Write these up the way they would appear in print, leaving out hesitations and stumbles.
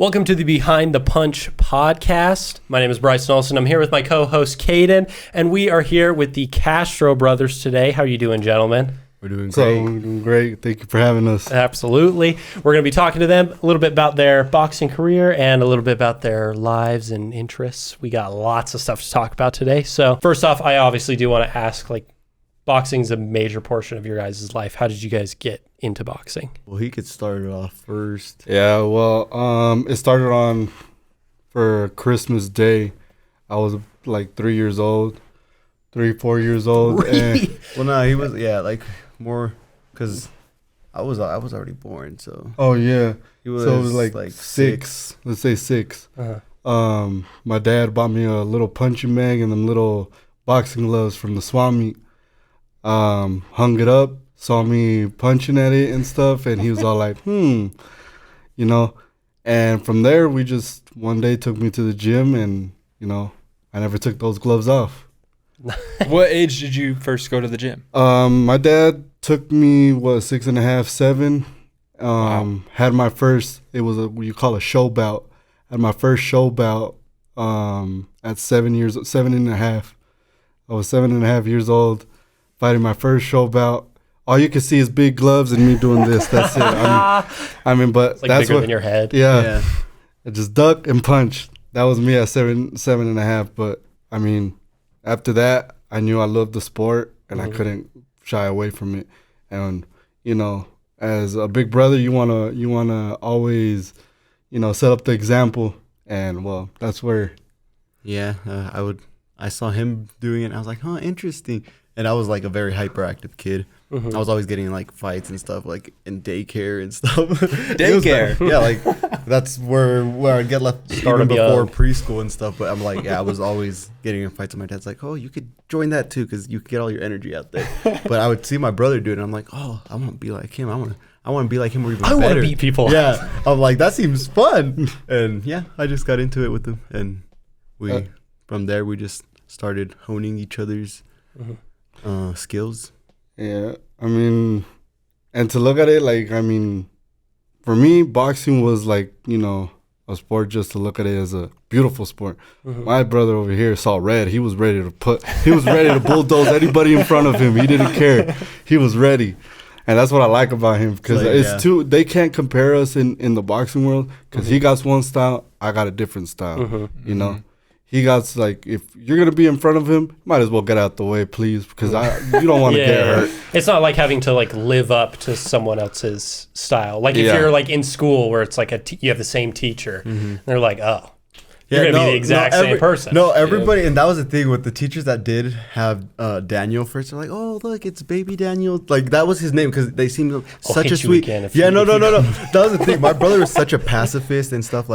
Welcome to the Behind the Punch podcast. My name is Bryson Olson. I'm here with my co-host Caden, and we are here with the Castro brothers today. How are you doing, gentlemen? We're doing great. We're doing great. Thank you for having us. Absolutely. We're going to be talking to them a little bit about their boxing career and a little bit about their lives and interests. We got lots of stuff to talk about today. So first off, I obviously do want to ask, boxing's a major portion of your guys' life. How did you guys get into boxing? Well, he could start it off first. Yeah, well, it started on for Christmas Day. I was like 4 years old. Really? Well, no, he was more because I was already born. So oh yeah, he was so it was like six. Let's say 6. Uh-huh. My dad bought me a little punching bag and them little boxing gloves from the swap meet. Hung it up, saw me punching at it and stuff, and he was all like, And from there, we just one day took me to the gym, and I never took those gloves off. What age did you first go to the gym? My dad took me 6.5, 7. Wow. Had my first. It was what you call a show bout. Had my first show bout at 7.5. I was 7.5 years old. Fighting my first show bout. All you can see is big gloves and me doing this. That's it. But It's that's bigger than your head. Yeah. I just duck and punch. That was me at 7.5. But after that, I knew I loved the sport and I couldn't shy away from it. And as a big brother, you wanna always, set up the example. And that's where. Yeah, I saw him doing it, and I was like, interesting. And I was like a very hyperactive kid. Mm-hmm. I was always getting like fights and stuff, like in daycare and stuff. Daycare? That's where I'd get left even before preschool and stuff. But I'm like, I was always getting in fights. And my dad's like, you could join that too, because you could get all your energy out there. But I would see my brother do it, and I'm like, I want to be like him. I want to be like him or even better. I want to beat people. Yeah. I'm like, that seems fun. And yeah, I just got into it with him. And from there, we just started honing each other's skills. Yeah, and to look at it, for me, boxing was a sport just to look at it as a beautiful sport. Mm-hmm. My brother over here saw red. He was ready to bulldoze anybody in front of him. He didn't care. He was ready. And that's what I like about him, because they can't compare us in the boxing world, because he got one style, I got a different style, He got if you're going to be in front of him, might as well get out the way, please, because you don't want to get hurt. It's not like having to live up to someone else's style. If you're in school where it's you have the same teacher, and they're like, oh, you're going to be the exact same person. No, everybody, and that was the thing with the teachers that did have Daniel first. They're like, oh, look, it's baby Daniel. That was his name, because they seemed such a sweet. No. That was the thing. My brother was such a pacifist and stuff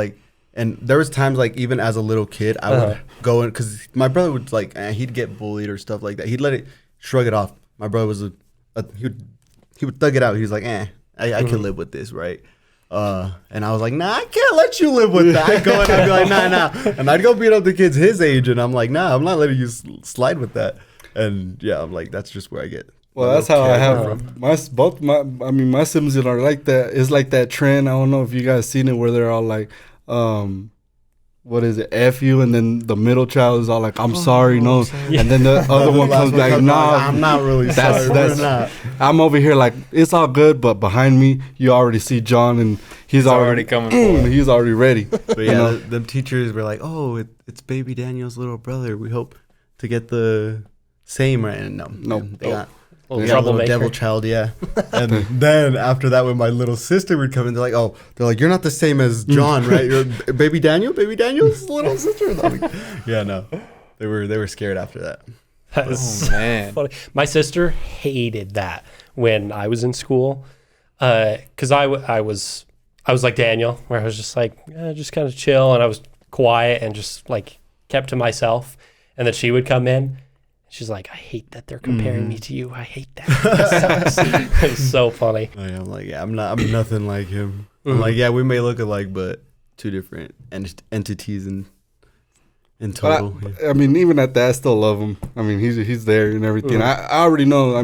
and there was times even as a little kid, I would go in, because my brother would he'd get bullied or stuff like that. He'd let it shrug it off. My brother was he would thug it out. He was like, I can live with this, right? And I was like, nah, I can't let you live with that. I'd go and I'd be like, nah. And I'd go beat up the kids his age, and I'm like, nah, I'm not letting you slide with that. And yeah, I'm like, that's just where I get. Well, that's how I have my siblings are like that. It's like that trend. I don't know if you guys seen it, where they're all like, what is it, F you, and then the middle child is all like, I'm sorry, no. Sorry. And then the other one comes back, nah, I'm not really sorry. That's not. I'm over here it's all good, but behind me, you already see John, and he's already coming forward. He's already ready. But yeah, them teachers were like, it's baby Daniel's little brother. We hope to get the same, right? And they got little devil child, yeah. And then after that, when my little sister would come in, they're like, you're not the same as John, right? You're baby Daniel's little sister. They were scared after that. That's man, funny. My sister hated that when I was in school, because I was like Daniel, where I was just just kind of chill, and I was quiet and just kept to myself. And then she would come in. She's like, I hate that they're comparing me to you. I hate that. It's so funny. I'm like, I'm nothing like him. I'm like, we may look alike, but two different entities in total. Even at that, I still love him. He's there and everything. I already know.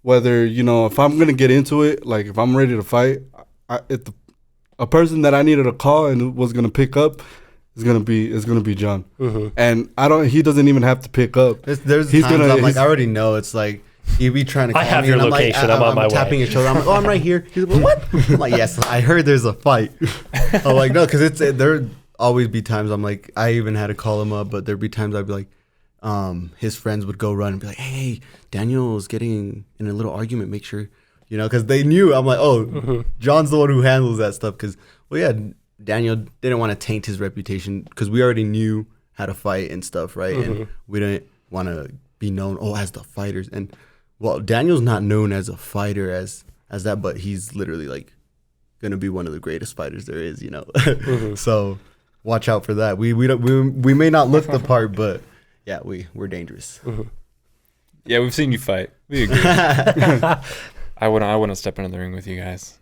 Whether if I'm gonna get into it, if I'm ready to fight, a person that I needed to call and was gonna pick up is gonna be John. And he doesn't even have to pick up. There's times I'm like, I already know. It's like he'd be trying to call I have me your and location. I'm on my way. tapping his shoulder. I'm like, oh, I'm right here. He's like, what? I'm like, yes, I heard there's a fight. I'm like, no, because there'd always be times I'm like, I even had to call him up, but there'd be times I'd be like, his friends would go run and be like, hey, Daniel's getting in a little argument. Make sure, because they knew. I'm like, oh, John's the one who handles that stuff. Because, well, yeah, Daniel didn't want to taint his reputation because we already knew how to fight and stuff, right? And we didn't want to be known, as the fighters. And, well, Daniel's not known as a fighter as that, but he's literally, like, going to be one of the greatest fighters there is, So watch out for that. We may not look the part, but, yeah, we're dangerous. Yeah, we've seen you fight. We agree. I wouldn't step into the ring with you guys.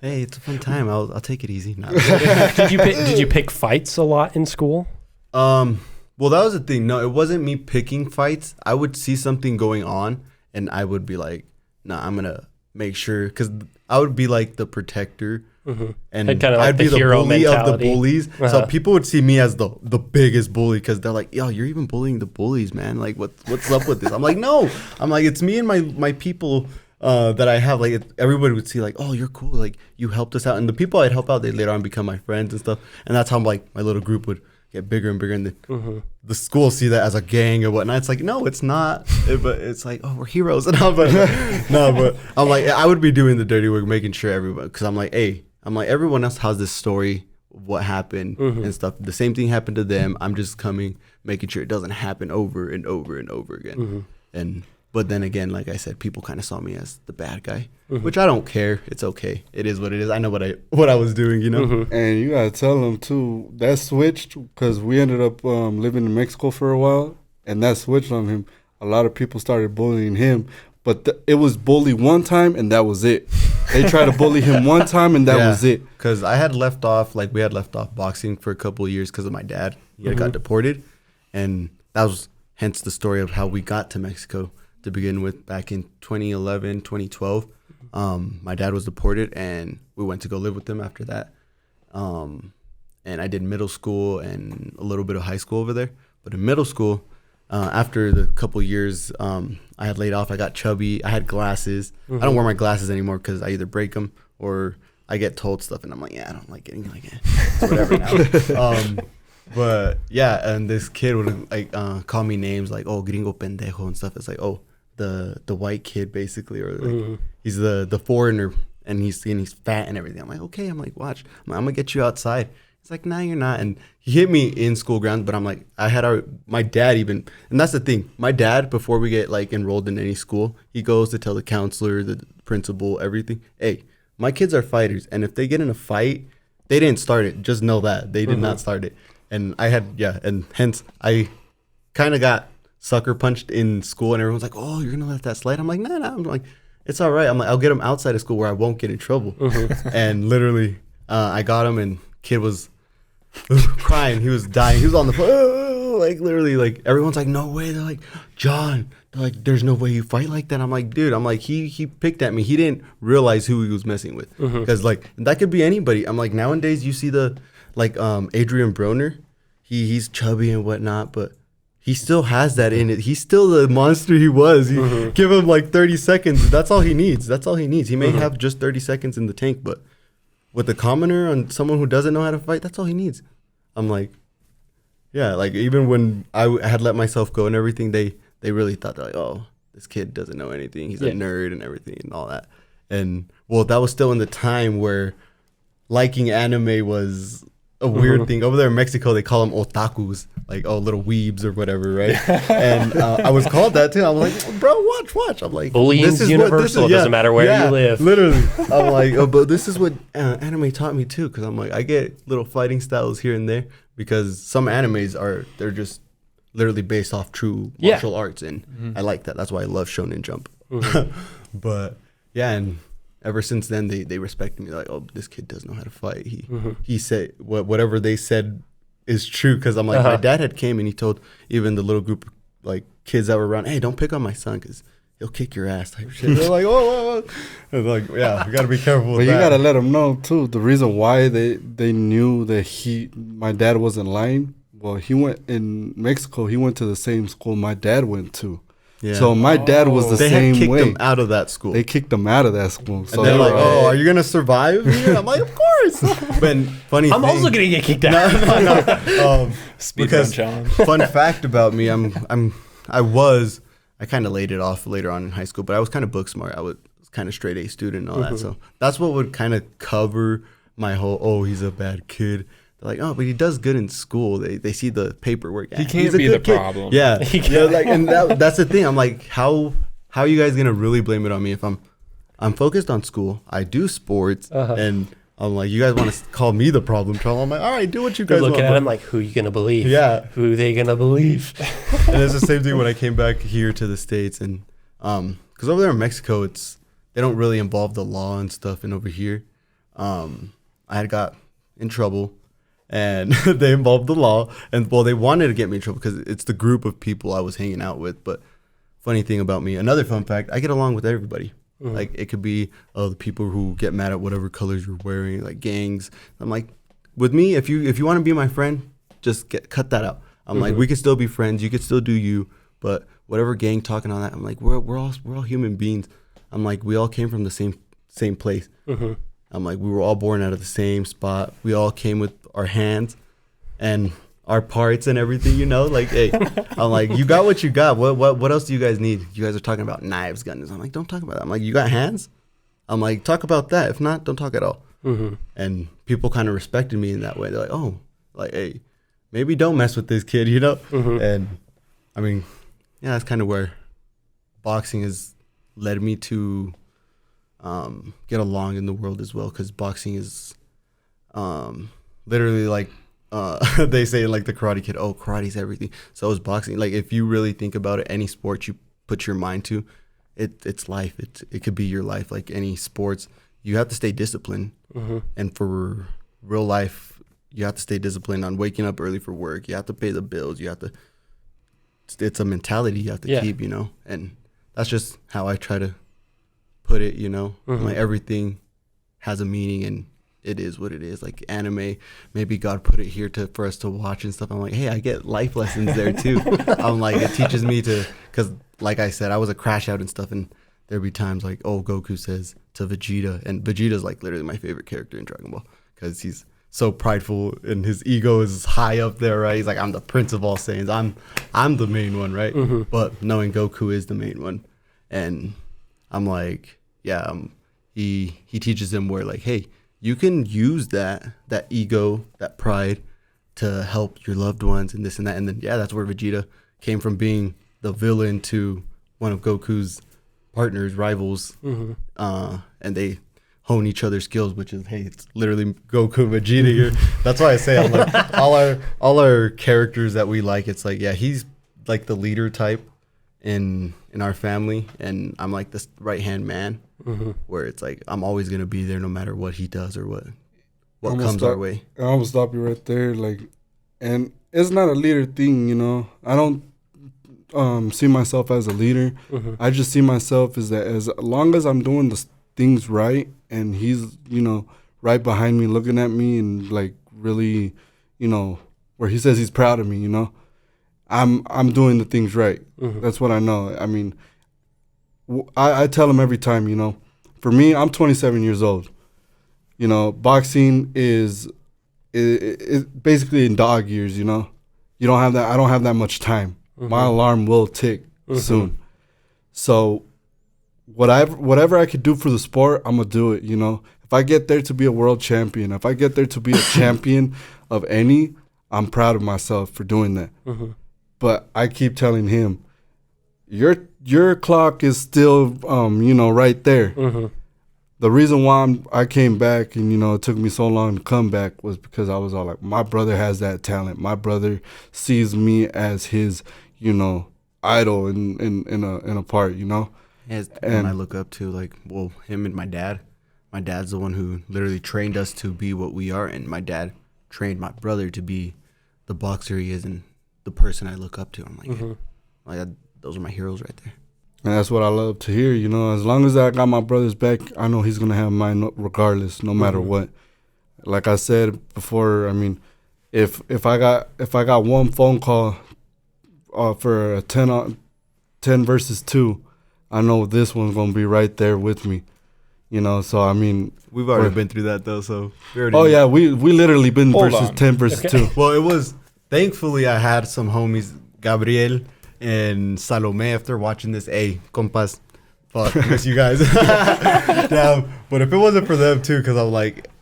Hey, it's a fun time. I'll take it easy. Did you pick fights a lot in school? Well, that was the thing. No, it wasn't me picking fights. I would see something going on, and I would be like, "Nah, I'm gonna make sure," because I would be like the protector, and like I'd be the hero bully mentality of the bullies. So people would see me as the biggest bully because they're like, "Yo, you're even bullying the bullies, man! Like, what's up with this?" I'm like, "No, I'm like, it's me and my people." That I have, like, everybody would see, like, oh, you're cool, like, you helped us out. And the people I'd help out, they later on become my friends and stuff. And that's how, like, my little group would get bigger and bigger. And then the school see that as a gang or whatnot. It's like, no, it's not. But it's like, oh, we're heroes. And all, but I'm like, I would be doing the dirty work, making sure everybody, because I'm like, everyone else has this story of what happened and stuff. The same thing happened to them. I'm just coming, making sure it doesn't happen over and over and over again. But then again, like I said, people kind of saw me as the bad guy, which I don't care. It's okay. It is what it is. I know what I was doing, And you gotta tell them too. That switched because we ended up living in Mexico for a while, and that switched on him. A lot of people started bullying him, but it was bully one time, and that was it. They tried to bully him one time, and that was it. Because we had left off boxing for a couple of years because of my dad. He got deported, and that was hence the story of how we got to Mexico. To begin with, back in 2011, 2012, my dad was deported, and we went to go live with him after that. And I did middle school and a little bit of high school over there. But in middle school, after the couple years, I had laid off. I got chubby. I had glasses. I don't wear my glasses anymore because I either break them or I get told stuff, and I'm like, I don't like getting like it's whatever now. But yeah, and this kid would like call me names like, oh, gringo pendejo and stuff. It's like, oh, the white kid basically, or like he's the foreigner, and he's fat and everything. I'm like, okay. I'm like, watch. I'm gonna get you outside. He's like, nah, you're not. And he hit me in school grounds, but I'm like, I had my dad even, and that's the thing. My dad, before we get like enrolled in any school, he goes to tell the counselor, the principal, everything. Hey, my kids are fighters, and if they get in a fight, they didn't start it. Just know that they did not start it. And I had, and hence I kind of got sucker punched in school, and everyone's like, oh, you're going to let that slide? I'm like, nah. I'm like, it's all right. I'm like, I'll get him outside of school where I won't get in trouble. And literally, I got him, and kid was crying. He was dying. He was on the floor. Like, literally, like, everyone's like, no way. They're like, John, they're like, there's no way you fight like that. I'm like, dude, he picked at me. He didn't realize who he was messing with. Because, like, that could be anybody. I'm like, nowadays, you see Adrian Broner. He's chubby and whatnot, but he still has that in it. He's still the monster he was. You give him like 30 seconds. That's all he needs. He may have just 30 seconds in the tank, but with the commoner and someone who doesn't know how to fight, that's all he needs. I'm like, yeah, like even when I had let myself go and everything, they really thought that, like, oh, this kid doesn't know anything. He's a nerd and everything and all that. And well, that was still in the time where liking anime was a weird thing. Over there in Mexico, they call them otakus, like, oh, little weebs or whatever, right? And I was called that too. I'm like, bro, watch. I'm like, bullying's universal. It doesn't matter where you live. Literally. I'm like, oh, but this is what anime taught me too, because I'm like, I get little fighting styles here and there, because some animes they're just literally based off true martial arts, and I like that. That's why I love Shonen Jump. But yeah, and ever since then, they respected me. Like, oh, this kid does know how to fight. He said whatever they said is true, because I'm like, my dad had came and he told even the little group of like kids that were around, hey, don't pick on my son because he'll kick your ass type shit. They're like, oh. And like, yeah, you got to be careful with but that. You got to let them know, too, the reason why they knew that my dad wasn't lying. Well, he went in Mexico. He went to the same school my dad went to. Yeah. So my dad was the same way. They had kicked him out of that school. They kicked him out of that school. So they're like, "Oh, are you gonna survive here?" I'm like, "Of course." But funny, I'm also gonna get kicked out. No. Because fun fact about me, I kind of laid it off later on in high school, but I was kind of book smart. I was kind of straight A student and all that. So that's what would kind of cover my whole. Oh, he's a bad kid. They're like, oh, but he does good in school. They see the paperwork. He can't be the problem. Yeah, like, and that's the thing. I'm like, how are you guys gonna really blame it on me if I'm focused on school? I do sports, and I'm like, you guys want to call me the problem child? I'm like, all right, do what you guys want. Looking at him like, who are you gonna believe? Yeah, who are they gonna believe? And it's the same thing when I came back here to the States, and because over there in Mexico, they don't really involve the law and stuff, and over here, I had got in trouble. And they involved the law. And, well, they wanted to get me in trouble because it's the group of people I was hanging out with. But funny thing about me, another fun fact, I get along with everybody. Like, it could be the people who get mad at whatever colors you're wearing, like gangs. I'm like, with me, if you want to be my friend, just cut that out. I'm like, we could still be friends. You could still do you. But whatever gang talking on that, I'm like, we're all human beings. I'm like, we all came from the same place. I'm like, we were all born out of the same spot. We all came with our hands and our parts and everything, you know? Like, hey, I'm like, you got what you got. What else do you guys need? You guys are talking about knives, guns. I'm like, don't talk about that. I'm like, you got hands? I'm like, talk about that. If not, don't talk at all. And people kind of respected me in that way. They're like, oh, like, hey, maybe don't mess with this kid, you know? And, I mean, yeah, that's kind of where boxing has led me to get along in the world as well, because boxing is literally like they say like the Karate Kid, oh, karate's everything. So is boxing. Like, if you really think about it, any sport you put your mind to, it's life. It could be your life. Like any sports, you have to stay disciplined. And for real life, you have to stay disciplined on waking up early for work. You have to pay the bills. It's a mentality you have to keep, you know. And that's just how I try to put it, you know. Like, everything has a meaning, and it is what it is. Like anime, maybe God put it here for us to watch and stuff. I'm like, hey, I get life lessons there too. I'm like, it teaches me to, because like I said, I was a crash out and stuff, and there'd be times like, oh, Goku says to Vegeta, and Vegeta's like literally my favorite character in Dragon Ball, because he's so prideful and his ego is high up there, right? He's like, I'm the prince of all Saiyans. I'm the main one, right? But knowing Goku is the main one, and I'm like, yeah, he teaches him where, like, hey, you can use that ego, that pride, to help your loved ones and this and that. And then, yeah, that's where Vegeta came from, being the villain to one of Goku's partners, rivals. And they hone each other's skills, which is, hey, it's literally Goku and Vegeta here. That's why I say, I'm like, all our characters that we like, it's like, yeah, he's like the leader type in our family, and I'm like this right-hand man, where it's like I'm always gonna be there no matter what he does or what comes our way. I'm gonna stop you right there, like, and it's not a leader thing, you know. I don't see myself as a leader. I just see myself as that, as long as I'm doing the things right, and he's, you know, right behind me looking at me, and like really, you know, where he says he's proud of me, you know, I'm doing the things right. That's what I know. I mean, I tell him every time, you know, for me, I'm 27 years old. You know, boxing is basically in dog years, you know. You don't have that. I don't have that much time. My alarm will tick soon. So whatever I could do for the sport, I'm going to do it, you know. If I get there to be a world champion, if I get there to be a champion of any, I'm proud of myself for doing that. But I keep telling him, your clock is still, you know, right there. The reason why I came back, and, you know, it took me so long to come back, was because I was all like, my brother has that talent. My brother sees me as his, you know, idol in a part, you know. And I look up to, like, well, him and my dad. My dad's the one who literally trained us to be what we are, and my dad trained my brother to be the boxer he is and the person I look up to. I'm like, those are my heroes right there. And that's what I love to hear, you know. As long as I got my brother's back, I know he's going to have mine regardless, no matter what. Like I said before, I mean, if I got one phone call for a 10 versus 2, I know this one's going to be right there with me. You know, so I mean, we've already been through that though. So we literally been versus 10 versus 2. Well, it was thankfully I had some homies, Gabriel and Salome. If they're watching this, hey, compas, fuck, miss you guys. Yeah, but if it wasn't for them too, because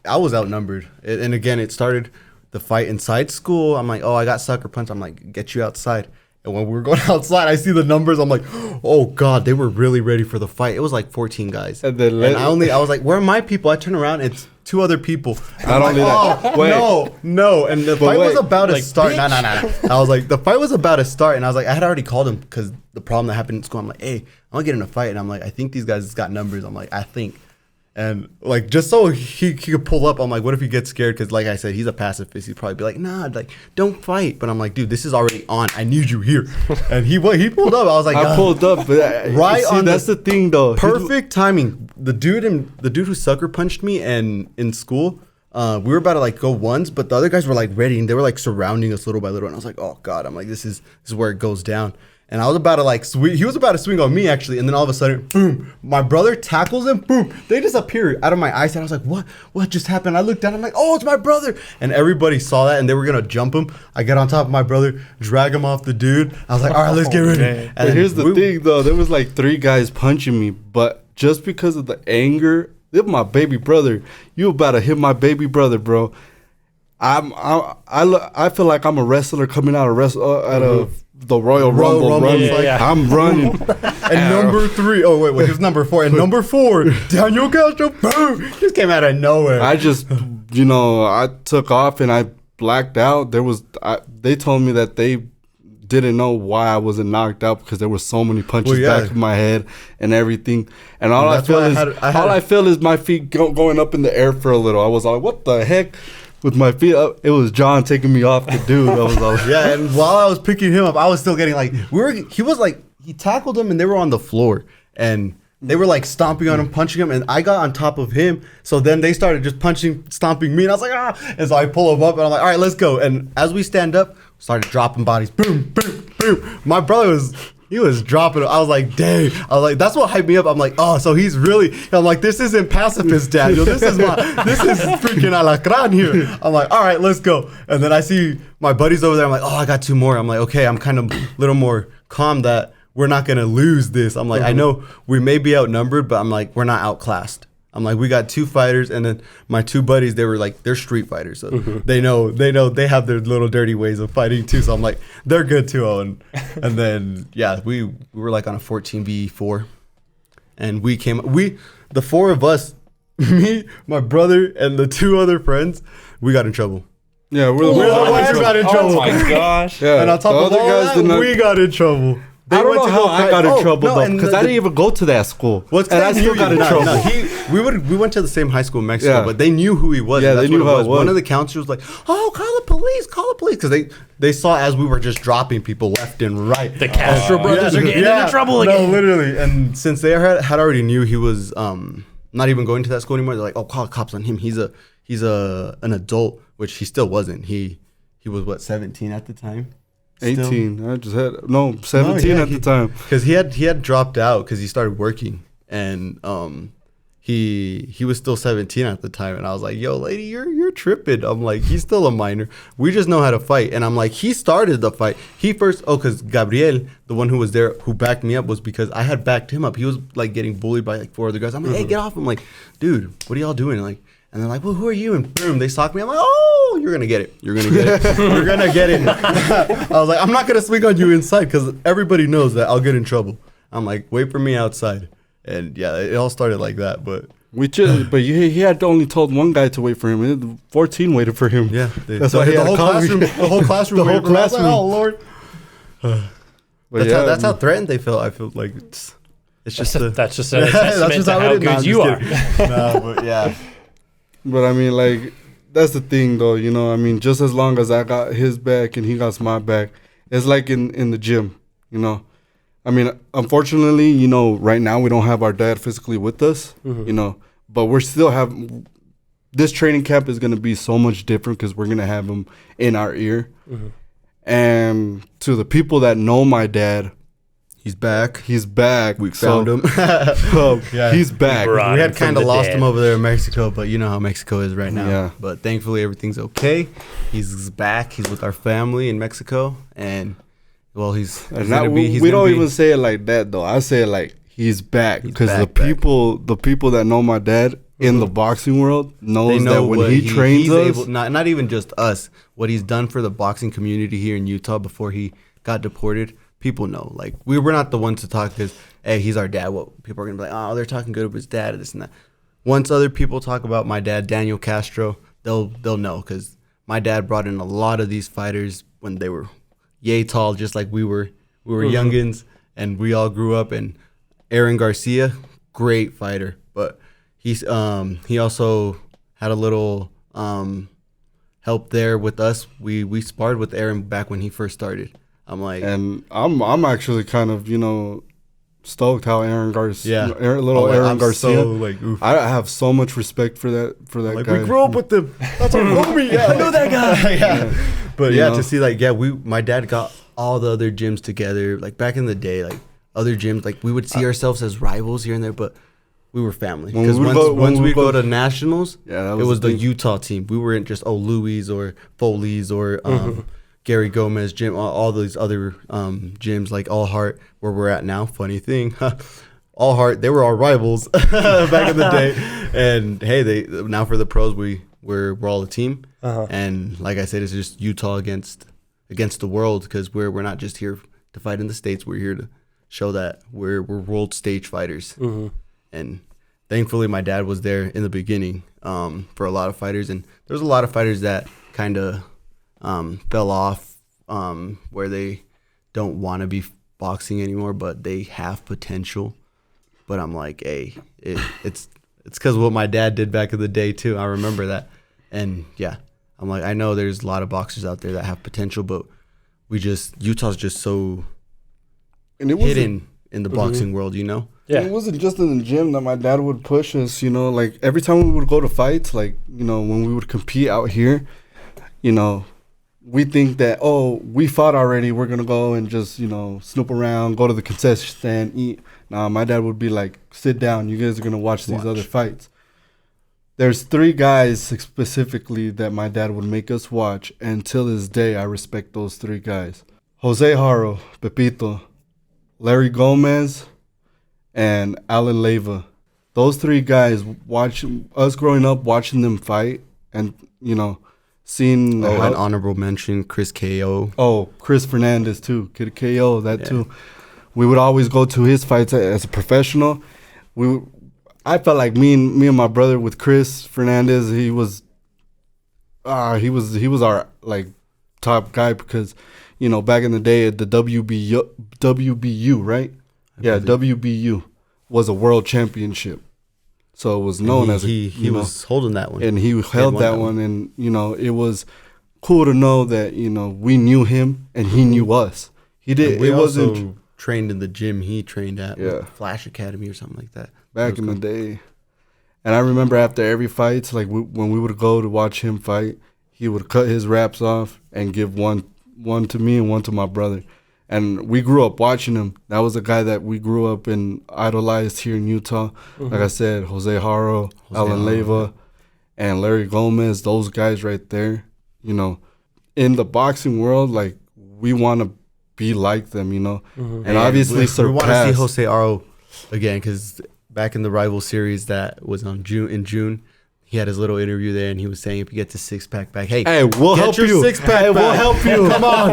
I was outnumbered, and again, it started the fight inside school. I'm like, oh, I got sucker punched. I'm like, get you outside. And when we were going outside, I see the numbers. I'm like, oh God, they were really ready for the fight. It was like 14 guys. And I was like, where are my people? I turn around, it's 2 other people. Not only that. No. And the fight was about to start. No. I was like, the fight was about to start. And I was like, I had already called him because the problem that happened in school. I'm like, hey, I'm going to get in a fight. And I'm like, I think these guys got numbers. I'm like, I think. And like, just so he could pull up, I'm like, what if he gets scared? Because like I said, he's a pacifist. He'd probably be like, nah, like, don't fight. But I'm like, dude, this is already on. I need you here. And he pulled up. I was like, I pulled up. But right on. That's the thing, though. Perfect timing. The dude who sucker punched me and in school, we were about to like go once, but the other guys were like ready and they were like surrounding us little by little. And I was like, oh God, I'm like, this is where it goes down. And I was about to like he was about to swing on me actually, and then all of a sudden, boom, my brother tackles him, boom, they disappear out of my eyesight. I was like, what just happened? I looked down, I'm like, oh, it's my brother. And everybody saw that and they were gonna jump him. I get on top of my brother, drag him off the dude. I was like, all right, let's get ready. And here's the thing though, there was like 3 guys punching me, but just because of the anger, hit my baby brother. You about to hit my baby brother, bro. I feel like I'm a wrestler coming out of the Royal Rumble running. Yeah. I'm running. And number 3, oh wait, he was number 4. And number 4, Daniel Castro, boom, just came out of nowhere. I just, I took off and I blacked out. They told me that they didn't know why I wasn't knocked out because there were so many punches back in my head and everything. And all I feel is my feet going up in the air for a little. I was like, what the heck? With my feet up, it was John taking me off the dude. I was like, yeah, and while I was picking him up, I was still getting like, he tackled him and they were on the floor and they were like stomping on him, punching him, and I got on top of him. So then they started just stomping me, and I was like, ah. And so I pull him up and I'm like, all right, let's go. And as we stand up, started dropping bodies. Boom, boom, boom. My brother was dropping it. I was like, dang. I was like, that's what hyped me up. I'm like, oh, so he's really. I'm like, this isn't pacifist, Daniel. This is freaking alacran here. I'm like, all right, let's go. And then I see my buddies over there. I'm like, oh, I got 2 more. I'm like, okay, I'm kind of a little more calm that we're not gonna lose this. I'm like, I know we may be outnumbered, but I'm like, we're not outclassed. I'm like, we got 2 fighters, and then my 2 buddies, they were like, they're street fighters, so they know they have their little dirty ways of fighting too. So I'm like, they're good too. And then yeah, we were like on a 14v4, and the 4 of us, me, my brother, and the 2 other friends, we got in trouble. Yeah, we're the ones who got in trouble. Oh my gosh! Yeah, and on top of all that, we got in trouble. I don't know how I got in trouble though, because I didn't even go to that school, and I still got in trouble. We went to the same high school in Mexico, but they knew who he was. Yeah, they knew who it was. One of the counselors was like, "Oh, call the police!" Because they saw as we were just dropping people left and right. The Castro brothers are getting into trouble again. No, literally. And since they had already knew he was not even going to that school anymore, they're like, "Oh, call the cops on him. He's an adult," which he still wasn't. He was what, 17 at the time. 18. I just had 17 at the time, because he had dropped out because he started working, and he was still 17 at the time. And I was like, yo, lady, you're tripping. I'm like, he's still a minor. We just know how to fight. And I'm like, he started the fight. He first, because Gabriel, the one who was there, who backed me up, was because I had backed him up. He was like getting bullied by like 4 other guys. I'm like, hey, get off. I'm like, dude, what are y'all doing? Like, and they're like, well, who are you? And boom, they sock me. I'm like, oh, you're going to get it. You're going to get it. You're going to get it. I was like, I'm not going to swing on you inside because everybody knows that I'll get in trouble. I'm like, wait for me outside. And yeah, it all started like that. But he had only told 1 guy to wait for him. 14 waited for him. Yeah. That's why he had the whole classroom. The whole classroom. Oh, Lord. That's how threatened they felt. I feel like it's just that's just an assessment to how good you are. No, but yeah. But I mean, like, that's the thing, though. You know, I mean, just as long as I got his back and he got my back, it's like in the gym. You know, I mean, unfortunately, you know, right now we don't have our dad physically with us, you know, but we're still this training camp is going to be so much different because we're going to have him in our ear. And to the people that know my dad, he's back. He's back. We found him. Yeah. He's back. We had kind of lost him over there in Mexico, but you know how Mexico is right now. Yeah. But thankfully, everything's okay. He's back. He's with our family in Mexico, and well, he's gonna be. We don't even say it like that though. I say it like he's back because the people that know my dad in the boxing world knows that when he trains us, not even just us, what he's done for the boxing community here in Utah before he got deported. People know, like we're not the ones to talk because hey, he's our dad. What people are gonna be like, oh, they're talking good of his dad, and this and that. Once other people talk about my dad, Daniel Castro, they'll know because my dad brought in a lot of these fighters when they were yay tall, just like we were youngins, and we all grew up. And Aaron Garcia, great fighter, but he also had a little help there with us. We sparred with Aaron back when he first started. I'm actually kind of, you know, stoked how Aaron Garcia, Aaron Garcia. So, like, I have so much respect for that like, guy. We grew up with them. That's our homie. Yeah, I know that guy. Yeah. But yeah, to see like, my dad got all the other gyms together. Like back in the day, like other gyms, like we would see ourselves as rivals here and there, but we were family. Because once we go to nationals, it was the Utah team. We weren't just Louis or Foley's or Gary Gomez gym, all these other gyms like All Heart, where we're at now. Funny thing, All Heart, they were our rivals back in the day. And hey, now for the pros, we're all a team. And like I said, it's just Utah against the world because we're not just here to fight in the States. We're here to show that we're world stage fighters. And thankfully, my dad was there in the beginning for a lot of fighters, and there was a lot of fighters that kind of fell off where they don't want to be boxing anymore, but they have potential. But I'm like, hey, it's because of what my dad did back in the day too. I remember that, and yeah, I'm like, I know there's a lot of boxers out there that have potential, but Utah's just so hidden in the boxing world, you know. Yeah. It wasn't just in the gym that my dad would push us, you know, like every time we would go to fights, like, you know, when we would compete out here, you know, we think that, oh, we fought already, we're going to go and just, you know, snoop around, go to the concession stand, eat. Nah, my dad would be like, sit down, you guys are going to watch these other fights. There's 3 guys specifically that my dad would make us watch, and till this day, I respect those 3 guys. Jose Haro, Pepito, Larry Gomez, and Alan Leyva. Those 3 guys, us growing up watching them fight, and, you know, seeing... an honorable mention, Chris K.O. Oh, Chris Fernandez, too. Kid K.O., too. We would always go to his fights as a professional. I felt like me and my brother with Chris Fernandez, he was our, like, top guy because, you know, back in the day at the WBU, right? Yeah, WBU was a world championship. So it was known as he was holding that one. And he held that one. And, you know, it was cool to know that, you know, we knew him and he knew us. He did. We also trained in the gym he trained at, Flash Academy or something like that. Back in the day. And I remember after every fight, like when we would go to watch him fight, he would cut his wraps off and give one to me and one to my brother. And we grew up watching him. That was a guy that we grew up and idolized here in Utah. Like I said, Jose Haro, Alan Leyva, and Larry Gomez, those guys right there. You know, in the boxing world, like, we want to be like them, you know. And obviously surpass. We want to see Jose Haro again because back in the rival series that was in June, he had his little interview there, and he was saying, if you get the 6-pack back, hey, we'll help you. 6-pack back. We'll help you. Come on.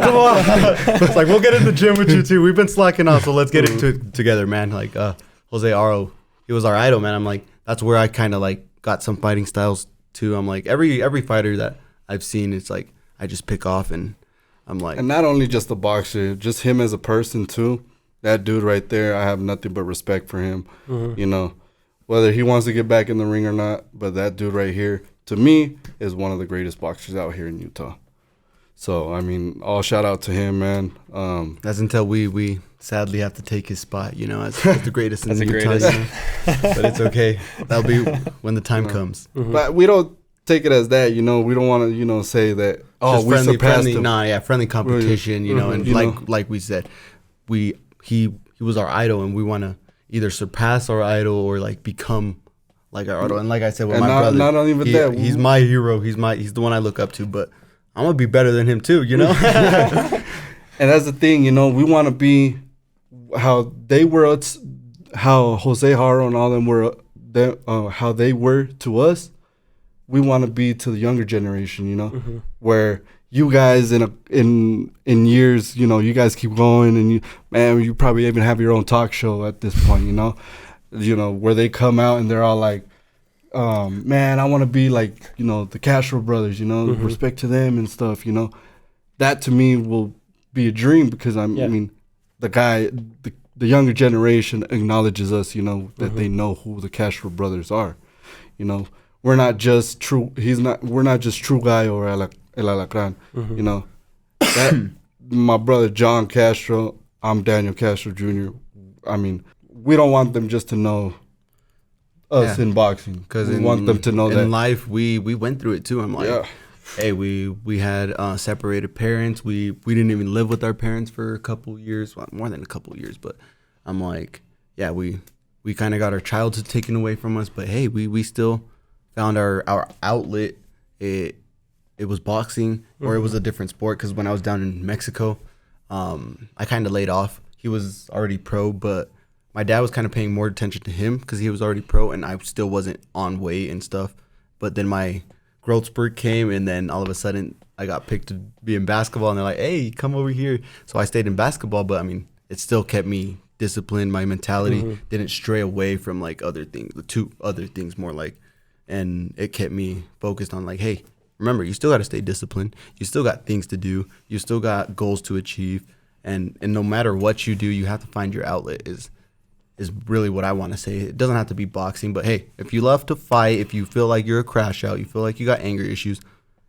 It's like, we'll get in the gym with you, too. We've been slacking off, so let's get it together, man. Like, Jose Haro, he was our idol, man. I'm like, that's where I kind of, like, got some fighting styles, too. I'm like, every fighter that I've seen, it's like, I just pick off, and I'm like. And not only just the boxer, just him as a person, too. That dude right there, I have nothing but respect for him, you know. Whether he wants to get back in the ring or not, but that dude right here, to me, is one of the greatest boxers out here in Utah. So I mean, all shout out to him, man. That's until we sadly have to take his spot, you know, as the greatest in the Utah. You know? But it's okay. That'll be when the time comes. Mm-hmm. But we don't take it as that, you know. We don't want to, you know, say that. Oh, just we surpassed him. Friendly competition, you know. And like we said, he was our idol, and we want to either surpass our idol or like become like our idol. And like I said, with my brother, not even that. He's my hero. He's the one I look up to. But I'm gonna be better than him too, you know. And that's the thing, you know. We want to be how they were, how Jose Haro and all them were, how they were to us. We want to be to the younger generation, you know, where you guys in years, you know, you guys keep going, and you probably even have your own talk show at this point, you know, where they come out and they're all like, man, I want to be like, you know, the Castro brothers, you know, respect to them and stuff, you know. That to me will be a dream because I mean, the younger generation acknowledges us, you know, that they know who the Castro brothers are, you know. We're not just true. We're not just True Guy or El Alacran. You know, that my brother John Castro. I'm Daniel Castro Jr. I mean, we don't want them just to know us in boxing, because we want them to know that in life we went through it too. I'm like, hey, we had separated parents. We didn't even live with our parents for a couple years, well, more than a couple years. But I'm like, yeah, we kind of got our childhood taken away from us. But hey, we still found our outlet. It was boxing, or it was a different sport, because when I was down in Mexico, I kind of laid off. He was already pro, but my dad was kind of paying more attention to him because he was already pro, and I still wasn't on weight and stuff. But then my growth spurt came, and then all of a sudden I got picked to be in basketball, and they're like, hey, come over here. So I stayed in basketball, but I mean, it still kept me disciplined. My mentality didn't stray away from like other things, the two other things more like. And it kept me focused on like, hey, remember, you still got to stay disciplined. You still got things to do. You still got goals to achieve. And no matter what you do, you have to find your outlet is really what I want to say. It doesn't have to be boxing, but hey, if you love to fight, if you feel like you're a crash out, you feel like you got anger issues,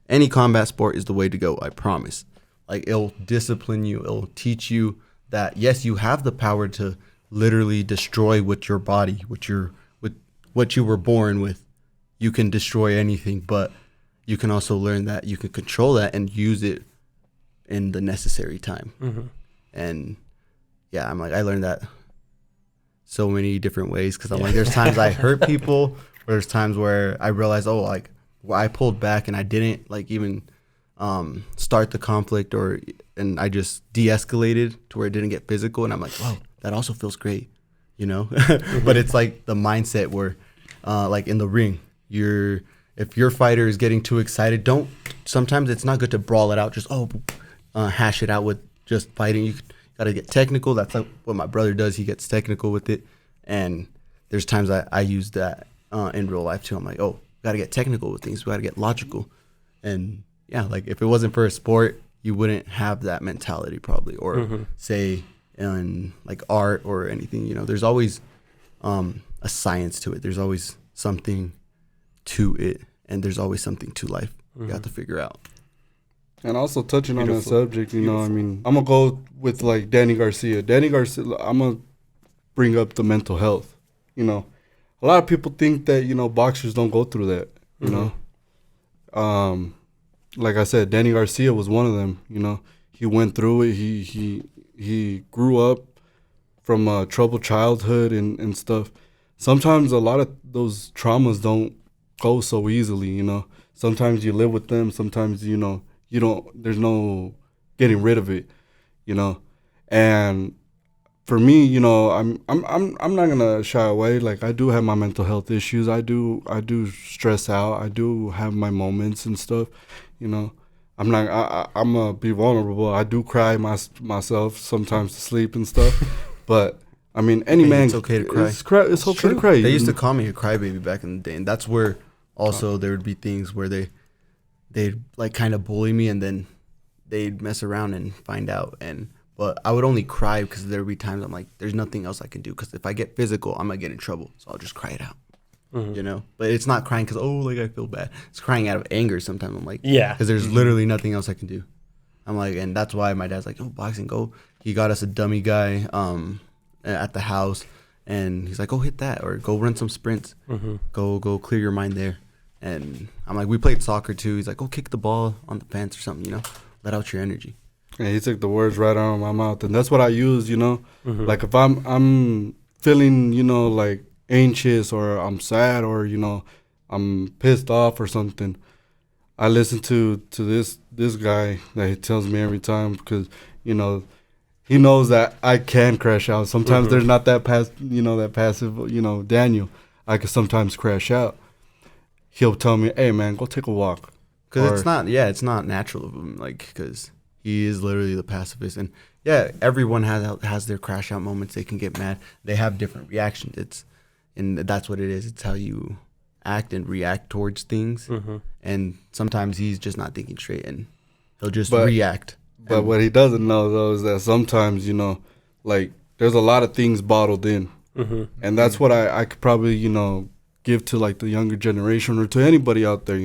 any combat sport is the way to go, I promise. Like, it'll discipline you. It'll teach you that, yes, you have the power to literally destroy with your body, with what you were born with. You can destroy anything, but you can also learn that you can control that and use it in the necessary time. And yeah, I'm like, I learned that so many different ways, because I'm like, there's times I hurt people, or there's times where I realized, oh, like, well, I pulled back and I didn't like even start the conflict, and I just de-escalated to where it didn't get physical, and I'm like, wow, that also feels great, you know. But it's like the mindset where like in the ring, if your fighter is getting too excited, sometimes it's not good to brawl it out, just hash it out with just fighting. You gotta get technical. That's like what my brother does. He gets technical with it, and there's times I use that in real life too. I'm like, oh, gotta get technical with things. We gotta get logical. And yeah, like if it wasn't for a sport, you wouldn't have that mentality probably, or say in like art or anything, you know. There's always a science to it. There's always something to it, and there's always something to life you have to figure out. And also touching on that subject, you know, I mean, I'm gonna go with like Danny Garcia. I'm gonna bring up the mental health. You know, a lot of people think that, you know, boxers don't go through that. You know, like I said, Danny Garcia was one of them. You know, he went through it. He grew up from a troubled childhood and stuff. Sometimes a lot of those traumas don't go so easily, you know. Sometimes you live with them. Sometimes, you know, you don't. There's no getting rid of it, you know. And for me, you know, I'm not gonna shy away. Like, I do have my mental health issues. I do stress out. I do have my moments and stuff, you know. I'm gonna be vulnerable. I do cry myself sometimes to sleep and stuff, but. I mean, man. It's okay to cry. It's okay to cry. They used to call me a crybaby back in the day, and that's where also there would be things where they'd like kind of bully me, and then they'd mess around and find out. But I would only cry because there would be times I'm like, there's nothing else I can do, because if I get physical, I'm gonna get in trouble. So I'll just cry it out, you know. But it's not crying because like I feel bad. It's crying out of anger. Sometimes I'm like, yeah, because there's literally nothing else I can do. I'm like, and that's why my dad's like, oh, boxing, go. He got us a dummy guy at the house, and he's like, go hit that or go run some sprints. Go clear your mind there. And I'm like, we played soccer too. He's like, go kick the ball on the fence or something, let out your energy. Yeah, he took the words right out of my mouth, and that's what I use, Like if I'm feeling, like anxious or I'm sad or I'm pissed off or something, I listen to this guy that he tells me every time because he knows that I can crash out. Sometimes there's not that passive, Daniel. I could sometimes crash out. He'll tell me, "Hey man, go take a walk." Because it's not natural of him, like because he is literally the pacifist, and everyone has their crash out moments. They can get mad. They have different reactions. And that's what it is. It's how you act and react towards things. And sometimes he's just not thinking straight, and he'll just react. But what he doesn't know though is that sometimes like there's a lot of things bottled in, and that's what I could probably give to like the younger generation or to anybody out there.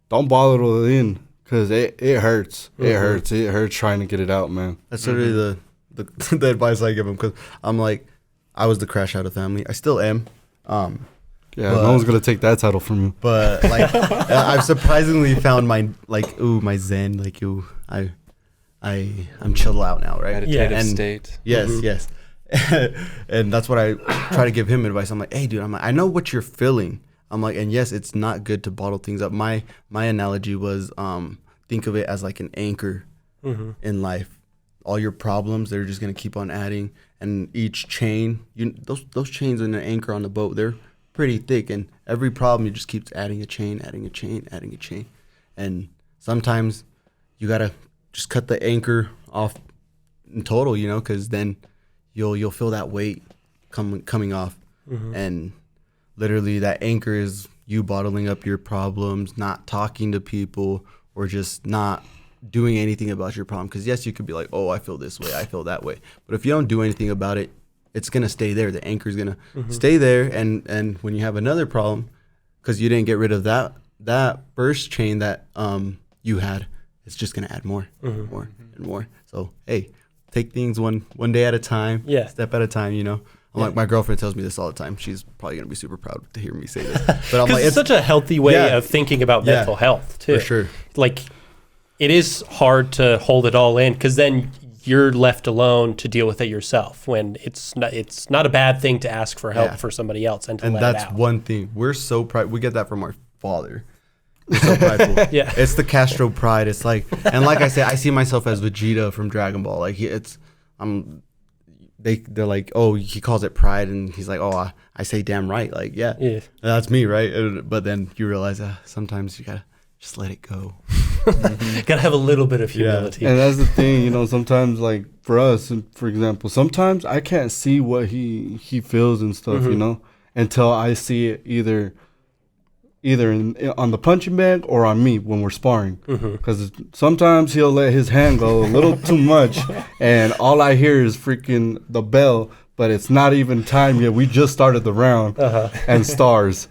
Don't bottle it in. Because it hurts. It hurts trying to get it out, man. That's literally the advice I give him. Because I'm like, I was the crash out of family. I still am. No one's going to take that title from you. But, like, I've surprisingly found my zen. Like, I'm chill out now, right? Meditative state. Yes. And that's what I try to give him advice. I'm like, hey, dude, I know what you're feeling. I'm like, and yes, it's not good to bottle things up. My analogy was think of it as like an anchor in life. All your problems, they're just gonna keep on adding, and each chain, those chains in an anchor on the boat, they're pretty thick, and every problem you just keeps adding a chain, and sometimes you gotta just cut the anchor off in total, because then you'll feel that weight coming off, and literally, that anchor is you bottling up your problems, not talking to people, or just not doing anything about your problem. Because, yes, you could be like, oh, I feel this way, I feel that way. But if you don't do anything about it, it's going to stay there. The anchor is going to stay there. And when you have another problem, because you didn't get rid of that first chain that you had, it's just going to add more and more. So, hey, take things one day at a time, step at a time, Like my girlfriend tells me this all the time. She's probably gonna be super proud to hear me say this. But I'm like, it's such a healthy way of thinking about mental health too. For sure. Like, it is hard to hold it all in because then you're left alone to deal with it yourself. When it's not a bad thing to ask for help for somebody else and to let it out. And that's one thing we're so proud. We get that from our father. We're so prideful. It's the Castro pride. It's like, and like I said, I see myself as Vegeta from Dragon Ball. Like they're like, oh, he calls it pride, and he's like, oh, I say damn right, like that's me, right? But then you realize sometimes you gotta just let it go. Gotta have a little bit of humility. And that's the thing, sometimes like for us, for example, sometimes I can't see what he feels and stuff, until I see it either on the punching bag or on me when we're sparring. Because sometimes he'll let his hand go a little too much, and all I hear is freaking the bell, but it's not even time yet. We just started the round and stars.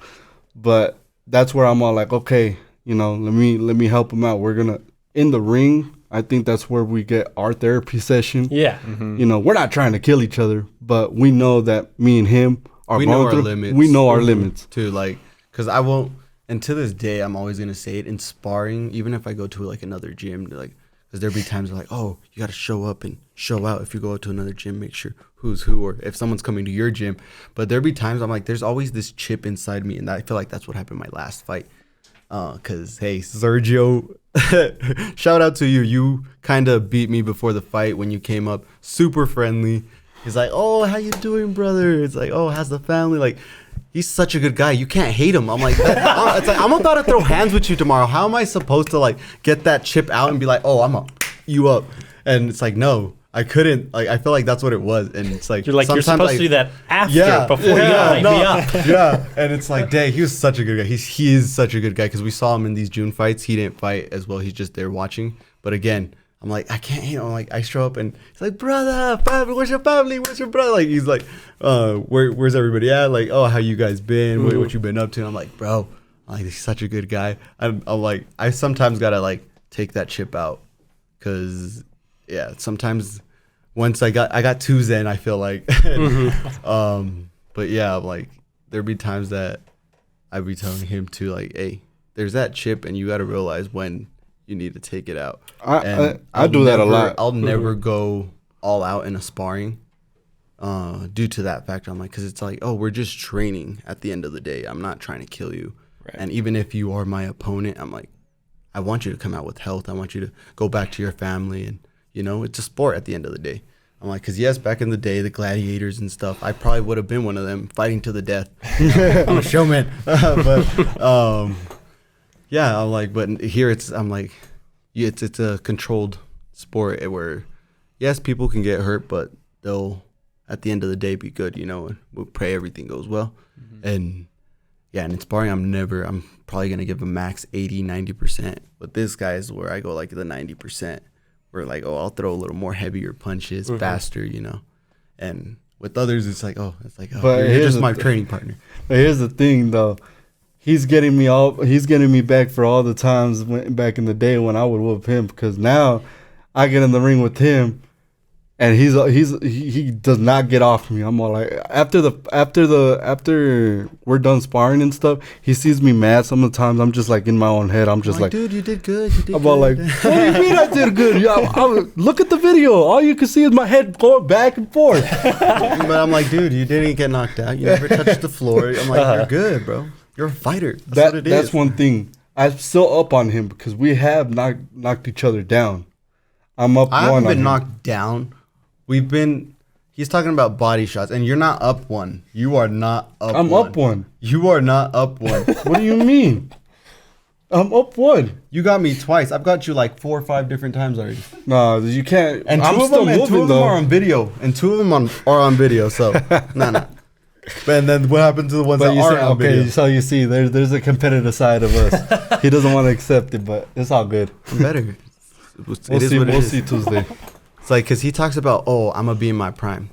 But that's where I'm all like, okay, let me help him out. We're gonna in the ring. I think that's where we get our therapy session. Yeah. We're not trying to kill each other, but we know that me and him are going through. Limits. We know our limits too. Like, because I won't. And to this day, I'm always gonna say it in sparring. Even if I go to like another gym, like, because there'll be times like, oh, you gotta show up and show out. If you go to another gym, make sure who's who, or if someone's coming to your gym. But there'll be times I'm like, there's always this chip inside me, and I feel like that's what happened in my last fight. Because hey, Sergio, shout out to you. You kind of beat me before the fight when you came up, super friendly. He's like, oh, how you doing, brother? It's like, oh, how's the family? Like, he's such a good guy. You can't hate him. I'm like, it's like, I'm about to throw hands with you tomorrow. How am I supposed to like get that chip out and be like, oh, I'm you up? And it's like, no, I couldn't. Like, I feel like that's what it was. And it's like, you're supposed to do that after, before you light me up. Yeah. And it's like, dang, he was such a good guy. He is such a good guy, because we saw him in these June fights. He didn't fight as well. He's just there watching. But again, I'm like, I can't hate him. I'm like, I show up and he's like, brother, family, where's your family? Where's your brother? Like, he's like, where's everybody at? Like, oh, how you guys been? What you been up to? And I'm like, bro, he's such a good guy. I'm like, I sometimes gotta like take that chip out because sometimes once I got too zen, I feel like. But yeah, like there'd be times that I'd be telling him to like, hey, there's that chip, and you got to realize when you need to take it out. I do that a lot. I'll never go all out in a sparring due to that factor. I'm like, because it's like, oh, we're just training at the end of the day. I'm not trying to kill you. Right. And even if you are my opponent, I'm like, I want you to come out with health. I want you to go back to your family. And, it's a sport at the end of the day. I'm like, because yes, back in the day, the gladiators and stuff, I probably would have been one of them fighting to the death. I'm a showman. Yeah, I'm like, but here I'm like, it's a controlled sport where, yes, people can get hurt, but they'll, at the end of the day, be good, and we'll pray everything goes well. And yeah, and in sparring, I'm probably going to give a max 80, 90%. But this guy is where I go like the 90%. Where like, oh, I'll throw a little more heavier punches, faster, And with others, it's like, oh, you're just my training partner. But here's the thing, though. He's getting me back for all the times back in the day when I would whoop him, because now I get in the ring with him, and he does not get off me. I'm all like, after we're done sparring and stuff, he sees me mad. Some of the times I'm just like in my own head. I'm just like, dude, you did good. I'm all like, what do you mean I did good? Look at the video. All you can see is my head going back and forth. But I'm like, dude, you didn't get knocked out. You never touched the floor. I'm like, you're good, bro. You're a fighter. That's what it is. That's one thing. I'm still up on him because we have knocked each other down. I'm up one. I haven't been knocked down. He's talking about body shots, and you're not up one. You are not up one. I'm up one. You are not up one. What do you mean? I'm up one. You got me twice. I've got you like 4 or 5 different times already. No, you can't. And two of them are on video. And 2 of them are on video, so nah. And then what happened to the ones that aren't on video? Okay, so you see, there's a competitive side of us. He doesn't want to accept it, but it's all good. Better. We'll see Tuesday. It's like, because he talks about, oh, I'm going to be in my prime.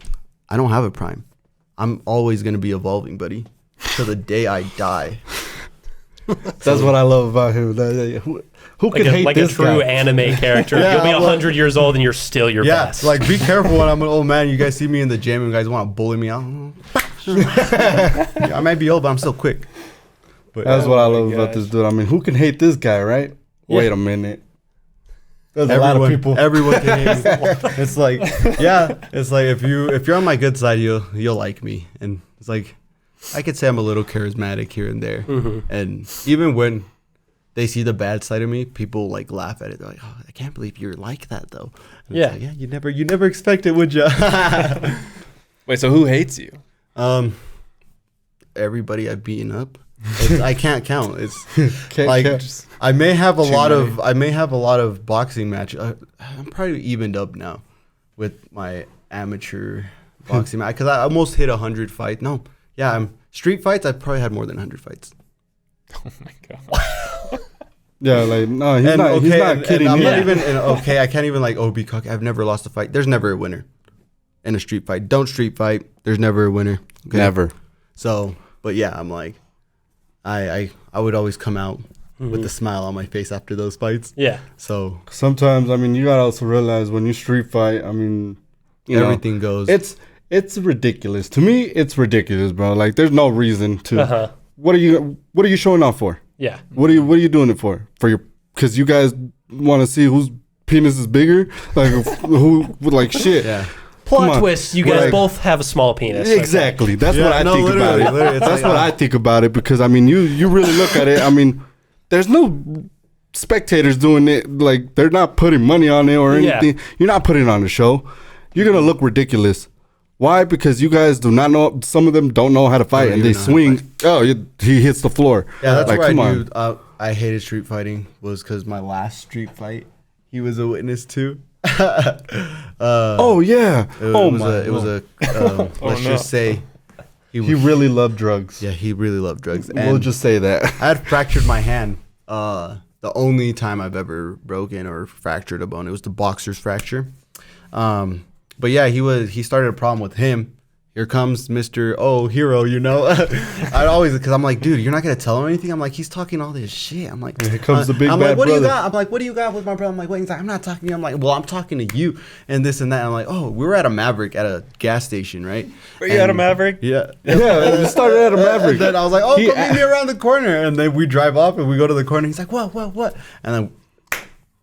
I don't have a prime. I'm always going to be evolving, buddy, to the day I die. That's what I love about him. Who can hate this guy? Like a true anime character. You'll be 100 years old and you're still your best. Yeah, like, be careful when I'm an old man. You guys see me in the gym and you guys want to bully me out. I might be old, but I'm still quick. But that's what I love about this dude. I mean, who can hate this guy, right? Yeah. Wait a minute. There's a lot of people. Everyone can hate me. It's like, if you're on my good side, you'll like me. And it's like, I could say I'm a little charismatic here and there. And even when they see the bad side of me, people like laugh at it. They're like, oh, I can't believe you're like that though. And it's like, yeah, you never expect it, would you? Wait, so who hates you? Everybody I've beaten up. I can't count. It's like I may have a lot of boxing matches. I'm probably evened up now with my amateur boxing match, because I almost hit 100 fights. No, yeah, street fights. I've probably had more than 100 fights. Oh my god. Yeah, like no, he's not kidding. I'm not even okay. I can't even be cocky. I've never lost a fight. There's never a winner in a street fight. Don't street fight. There's never a winner. Okay? Never. So, but yeah, I'm like, I would always come out with a smile on my face after those fights. Yeah. So sometimes, I mean, you gotta also realize when you street fight, I mean, everything goes. It's ridiculous. To me, it's ridiculous, bro. Like, there's no reason to. What are you showing off for? Yeah. What are you doing it for? Because you guys want to see whose penis is bigger? Like like shit. Yeah. Plot twist, you guys both have a small penis. Exactly. That's what I think about it. That's what I think about it, because, I mean, you really look at it. I mean, there's no spectators doing it. Like, they're not putting money on it or anything. You're not putting it on the show. You're going to look ridiculous. Why? Because you guys do not know. Some of them don't know how to fight, and they swing. Oh, he hits the floor. Yeah, that's where I knew I hated street fighting, was because my last street fight, he was a witness to. Oh yeah. Let's just say he really loved drugs. Yeah, he really loved drugs. And we'll just say that. I had fractured my hand. The only time I've ever broken or fractured a bone, it was the boxer's fracture. But yeah, he started a problem with him. here comes Mr. Hero, you know. I'd always, because I'm like, dude, you're not gonna tell him anything. I'm like, he's talking all this shit. I'm like, here comes the big I'm bad like, what brother. do you got? I'm like, what do you got with my brother? I'm like, wait, he's like, I'm not talking to you. I'm like, well, I'm talking to you and this and that. I'm like, oh, we were at a Mavrik at a gas station, right? Were you at a Mavrik? Yeah. Yeah, we started at a Maverick. And then I was like, oh, go meet me around the corner. And then we drive off and we go to the corner. He's like, what? And then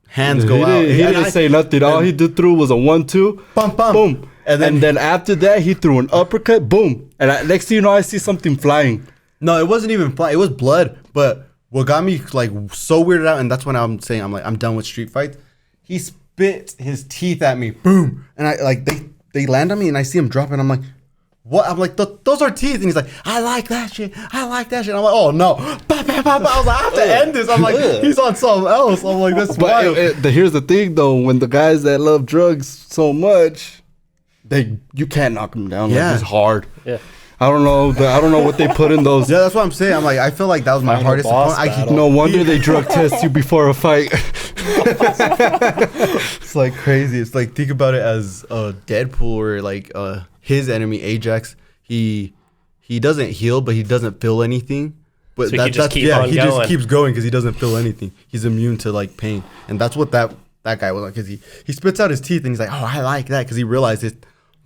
hands go out. He didn't say nothing. All he did through was a 1-2. Bum, bum. Boom. And then after that, he threw an uppercut. Boom. And next thing you know, I see something flying. No, it wasn't even flying. It was blood. But what got me like so weirded out, and that's when I'm saying, I'm done with street fights. He spit his teeth at me. Boom. And I like, they land on me and I see him dropping. I'm like, what? I'm like, those are teeth. And he's like, I like that shit. I'm like, oh no. I was like, I have to end this. I'm like, he's on something else. I'm like, that's wild. Here's the thing though, when the guys that love drugs so much, you can't knock them down. Yeah. Like, it's hard. Yeah. I don't know what they put in those. Yeah, that's what I'm saying. I'm like, I feel like that was my hardest opponent. No wonder they drug test you before a fight. It's like crazy. It's like, think about it as Deadpool or like his enemy Ajax. He doesn't heal, but he doesn't feel anything. But so he just keeps going because he doesn't feel anything. He's immune to like pain, and that's what that guy was like. Because he spits out his teeth and he's like, oh, I like that, because he realized his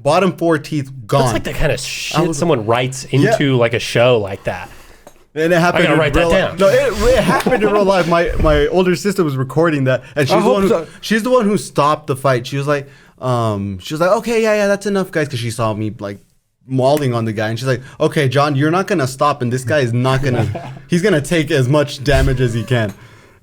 bottom 4 teeth gone. That's like the kind of shit someone writes into like a show like that. And it happened. I gotta write that down. No, it happened in real life. My older sister was recording that, and she's the one who stopped the fight. She was like, okay, yeah, that's enough, guys, because she saw me like mauling on the guy, and she's like, okay, John, you're not gonna stop, and this guy is not gonna. He's gonna take as much damage as he can.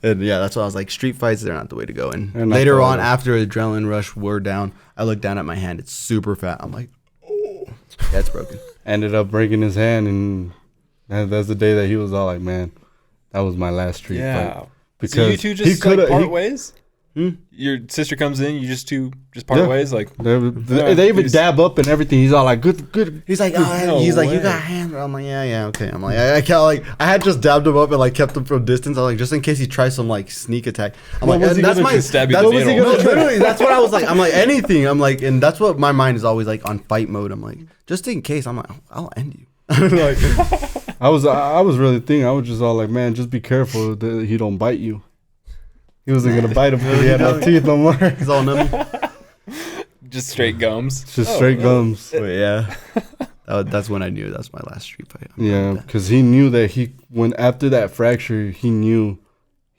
And yeah, that's why I was like, street fights, they're not the way to go. And later on, after adrenaline rush wore down, I looked down at my hand. It's super fat. I'm like, oh, that's broken. Ended up breaking his hand, and that's the day that he was all like, man, that was my last street fight. Because so you two just part ways? Your sister comes in, you just part ways, like they even dab up and everything. He's all like, good. He's like, you got hand. I'm like, yeah, okay. I'm like, I can't, like, I had just dabbed him up and like kept him from distance. I'm like, just in case he tries some like sneak attack. I'm like, that's my stab. Literally, that's what I was like. I'm like, anything. I'm like, and that's what my mind is always like on fight mode. I'm like, just in case. I'm like, I'll end you. Like, I was really thinking. I was just all like, man, just be careful that he don't bite you. He wasn't gonna bite him because he had no teeth no more. He's all numb. Just straight gums. Straight gums. But yeah, that's when I knew that's my last street fight. Yeah, because he knew that after that fracture, he knew.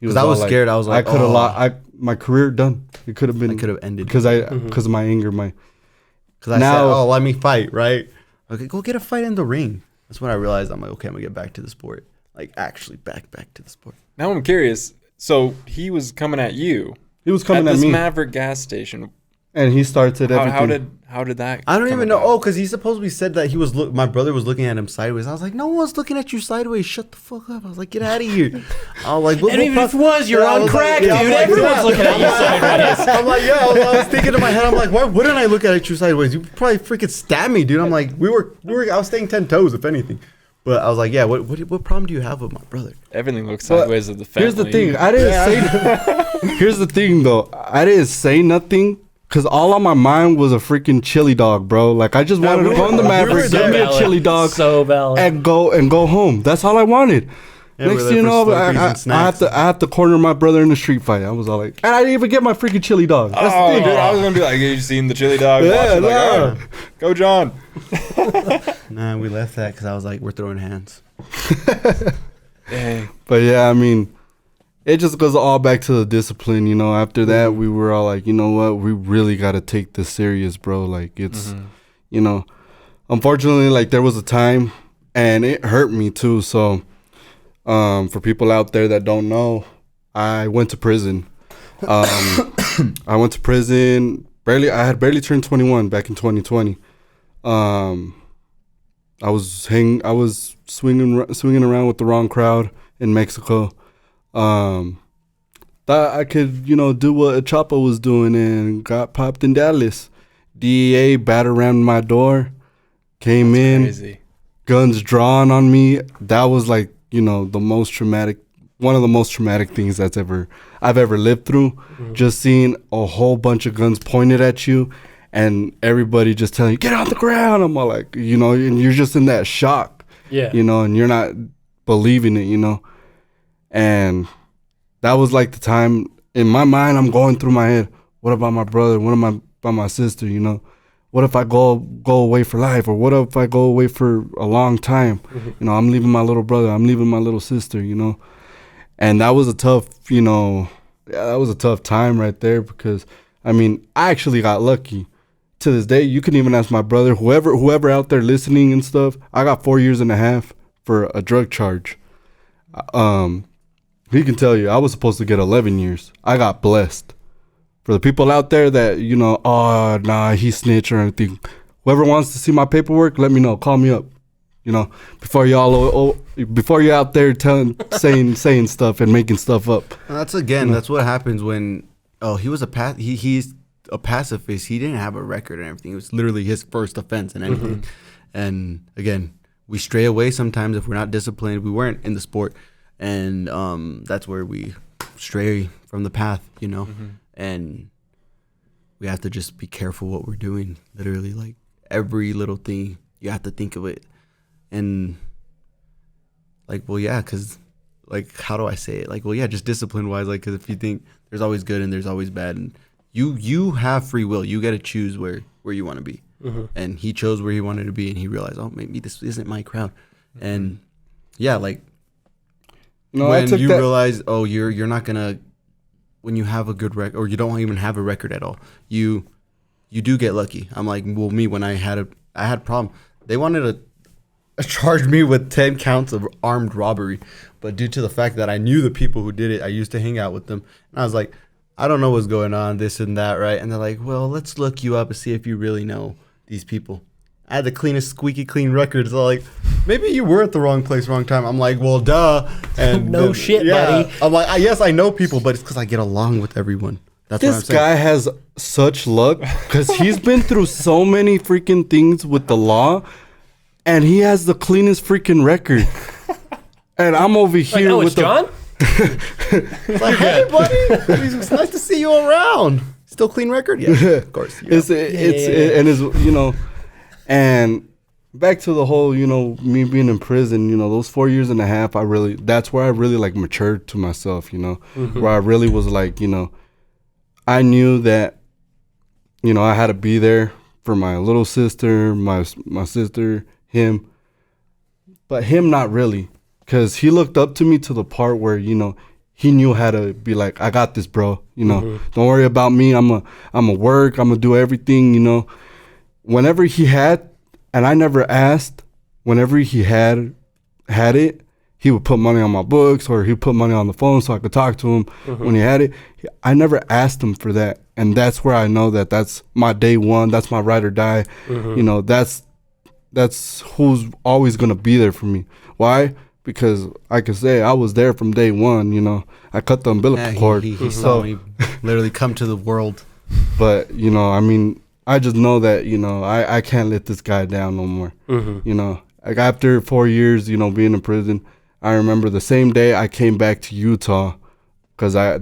Because I was scared. I was like, I could have lost. My career done. It could have been. I could have ended because of my anger. Because I said, oh, let me fight, right? Okay, go get a fight in the ring. That's when I realized I'm like, okay, I'm gonna get back to the sport. Like, actually back to the sport. Now I'm curious. So he was coming at you. He was coming at this me. Mavrik gas station. And he started everything. How did that? I don't even know. Oh, because he supposedly said that he was. My brother was looking at him sideways. I was like, no one's looking at you sideways. Shut the fuck up. I was like, get out of here. I was like, and even if it was, you're on crack, dude. Everyone's looking at you sideways. I'm like, yeah. I was thinking in my head. I'm like, why wouldn't I look at you sideways? You probably freaking stab me, dude. I'm like, we were. I was staying 10 toes, if anything. But I was like, yeah, what problem do you have with my brother? Everything looks sideways at the family. Here's the thing. I didn't say... Here's the thing, though. I didn't say nothing because all on my mind was a freaking chili dog, bro. Like, I just wanted to go in the Maverick, get me a chili dog, and go home. That's all I wanted. Yeah, next thing you know, I have to corner my brother in a street fight. I was all like... And I didn't even get my freaking chili dog. That's the thing, dude. I was going to be like, you seen the chili dog? Yeah, like, oh, go, John. Nah, we left that because I was like, we're throwing hands. Dang. But yeah, I mean, it just goes all back to the discipline, you know. After that, we were all like, you know what? We really got to take this serious, bro. Like, it's, you know, unfortunately, like, there was a time, and it hurt me too. So, for people out there that don't know, I went to prison. I went to prison I had barely turned 21 back in 2020. I was swinging around with the wrong crowd in Mexico. Thought I could, you know, do what Chapo was doing, and got popped in Dallas. DEA battered around my door, came in, crazy. Guns drawn on me. That was like, you know, one of the most traumatic things I've ever lived through. Just seeing a whole bunch of guns pointed at you, and everybody just telling you, get on the ground. I'm all like, you know, and you're just in that shock. Yeah. You know, and you're not believing it, you know. And that was like the time in my mind, I'm going through my head, what about my brother? What about my sister, you know? What if I go away for life? Or what if I go away for a long time? Mm-hmm. You know, I'm leaving my little brother. I'm leaving my little sister, you know? And that was a tough, you know, that was a tough time right there because, I mean, I actually got lucky. To this day, you can even ask my brother, whoever out there listening and stuff, I got 4.5 years for a drug charge. He can tell you, I was supposed to get 11 years. I got blessed. For the people out there that, you know, oh, nah, he snitched or anything. Whoever wants to see my paperwork, let me know. Call me up. You know, before you're out there saying stuff and making stuff up. And that's what happens when, he was he's a pacifist. He didn't have a record and everything. It was literally his first offense and everything. Mm-hmm. And again, we stray away sometimes if we're not disciplined. We weren't in the sport. And that's where we stray from the path, you know. Mm-hmm. And we have to just be careful what we're doing. Literally, like every little thing, you have to think of it. And like, well, yeah, because like, how do I say it? Like, well, yeah, just discipline wise, like, because if you think there's always good and there's always bad, and you have free will, you got to choose where you want to be. Mm-hmm. And he chose where he wanted to be, and he realized, oh, maybe this isn't my crowd. Mm-hmm. And yeah, like, when you realize, oh, you're not gonna, when you have a good record, or you don't even have a record at all, you do get lucky. I'm like, well, me, when I had a problem, they wanted to charge me with 10 counts of armed robbery, but due to the fact that I knew the people who did it, I used to hang out with them, and I was like, I don't know what's going on, this and that, right? And they're like, well, let's look you up and see if you really know these people. I had the cleanest, squeaky clean record. So like, maybe you were at the wrong place, wrong time. I'm like, well, duh. And no shit, buddy. I'm like, yes, I know people, but it's because I get along with everyone. That's what I'm saying. This guy has such luck because he's been through so many freaking things with the law, and he has the cleanest freaking record. And I'm over here with John? It's like, hey, buddy, it's nice to see you around. Still clean record? Yeah, of course. Yeah. It's you know. And back to the whole, you know, me being in prison, you know, those 4.5 years, that's where I really like matured to myself, you know, mm-hmm. where I really was like, you know, I knew that, you know, I had to be there for my little sister, my sister, him, but him not really, because he looked up to me to the part where, you know, he knew how to be like, I got this, bro, you know, mm-hmm. don't worry about me. I'm a work, I'm gonna do everything, you know. Whenever he had, and I never asked, whenever he had it, he would put money on my books or he'd put money on the phone so I could talk to him mm-hmm. when he had it. I never asked him for that. And that's where I know that that's my day one. That's my ride or die. Mm-hmm. You know, that's who's always going to be there for me. Why? Because I could say I was there from day one, you know. I cut the umbilical cord. He mm-hmm. saw me literally come to the world. But, you know, I mean, I just know that, you know, I can't let this guy down no more. Mm-hmm. You know, like after 4 years, you know, being in prison, I remember the same day I came back to Utah because I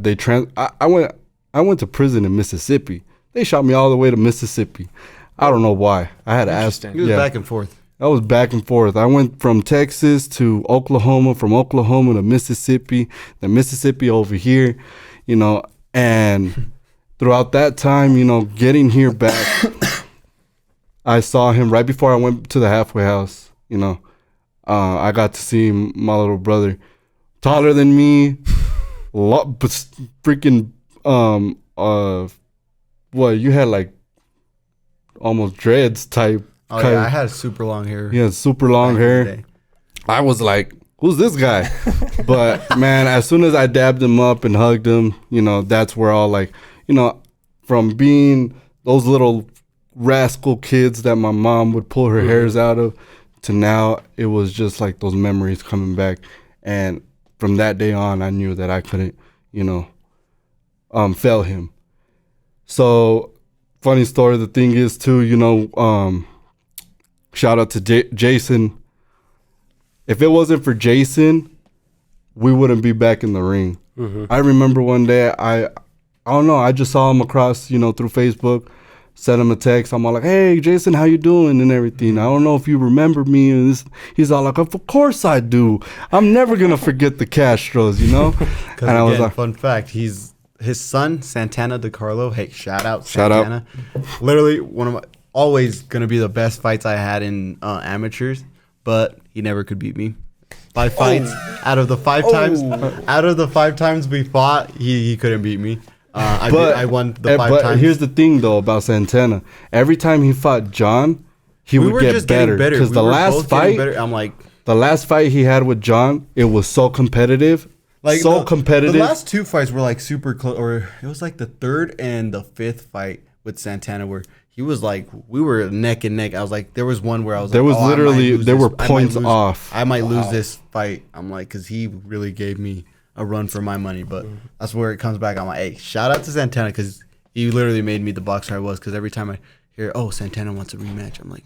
went to prison in Mississippi. They shot me all the way to Mississippi. I don't know why. I had to ask. He was back and forth. I was back and forth. I went from Texas to Oklahoma, from Oklahoma to Mississippi, then Mississippi over here, you know, and throughout that time, you know, getting here back, I saw him right before I went to the halfway house, you know. I got to see my little brother, taller than me, but freaking, you had like almost dreads type. Oh, yeah, I had super long hair. Yeah, super long hair. I was like, who's this guy? But, man, as soon as I dabbed him up and hugged him, you know, that's where all like, you know, from being those little rascal kids that my mom would pull her hairs out of to now, it was just like those memories coming back. And from that day on, I knew that I couldn't, you know, fail him. So, funny story, the thing is too, you know, shout out to Jason. If it wasn't for Jason, we wouldn't be back in the ring. Mm-hmm. I remember one day, I don't know, I just saw him across, you know, through Facebook. sent him a text. I'm all like, hey, Jason, how you doing and everything. I don't know if you remember me. And he's all like, of course I do. I'm never going to forget the Castros, you know? And I was like, fun fact, his son, Santana DeCarlo. Hey, shout out Santana. Literally one of my, always going to be the best fights I had in amateurs, but he never could beat me. 5 fights out of the 5 times we fought, he couldn't beat me. I won the 5 times. But here's the thing though about Santana. Every time he fought John, he would get better. Because the last fight, I'm like, the last fight he had with John, it was so competitive. Competitive. The last 2 fights were like super close, or it was like the 3rd and the 5th fight with Santana where he was like, we were neck and neck. I was like, there was one where I was there like, was literally, there were points off. I might lose this fight. I'm like, because he really gave me a run for my money. But that's where it comes back. I'm like, hey, shout out to Santana because he literally made me the boxer I was. Because every time I hear, oh, Santana wants a rematch, I'm like,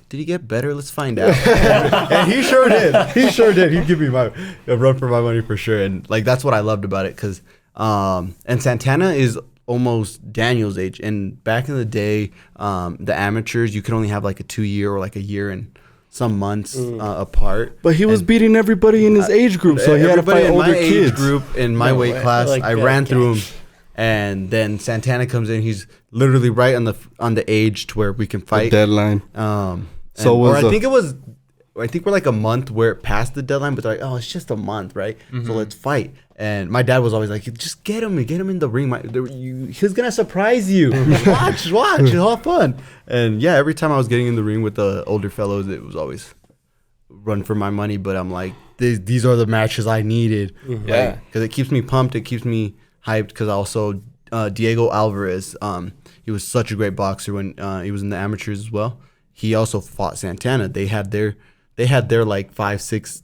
did he get better? Let's find out. And he sure did. He'd give me a run for my money for sure. And like that's what I loved about it. Because and Santana is almost Daniel's age, and back in the day, the amateurs you could only have like a 2-year or like a year and some months apart. But he was beating everybody in his age group, so he had to fight older kids. Age group in my weight class, like I ran through him, and then Santana comes in. He's literally right on the age to where we can fight. The deadline. I think we're like a month where it passed the deadline, but they're like, oh, it's just a month, right? Mm-hmm. So let's fight. And my dad was always like, just get him in the ring. He's going to surprise you. watch, it's all fun. And yeah, every time I was getting in the ring with the older fellows, it was always run for my money. But I'm like, these are the matches I needed. Mm-hmm. Yeah. Because it keeps me pumped. It keeps me hyped. Because also Diego Alvarez, he was such a great boxer when he was in the amateurs as well. He also fought Santana. They had their like 5-6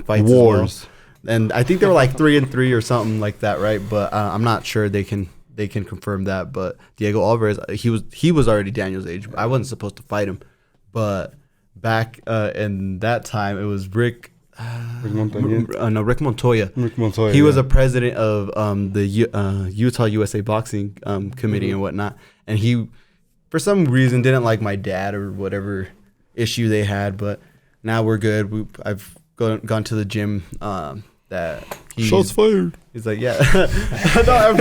fights wars, as well. And I think they were like 3-3 or something like that, right? But I'm not sure they can confirm that. But Diego Alvarez, he was already Daniel's age. I wasn't supposed to fight him, but back in that time it was Rick Montoya. Rick Montoya. He was a president of the Utah USA Boxing Committee and whatnot, and he for some reason didn't like my dad or whatever issue they had, but. Now we're good. I've gone to the gym. That shots fired. He's like, yeah. No,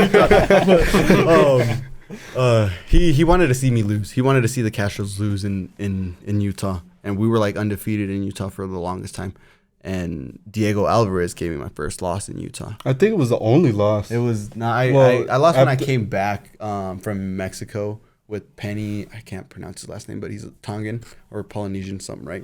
he wanted to see me lose. He wanted to see the Castros lose in Utah, and we were like undefeated in Utah for the longest time. And Diego Alvarez gave me my first loss in Utah. I think it was the only loss. It was not. I lost when I came back from Mexico with Penny. I can't pronounce his last name, but he's a Tongan or Polynesian, something, right?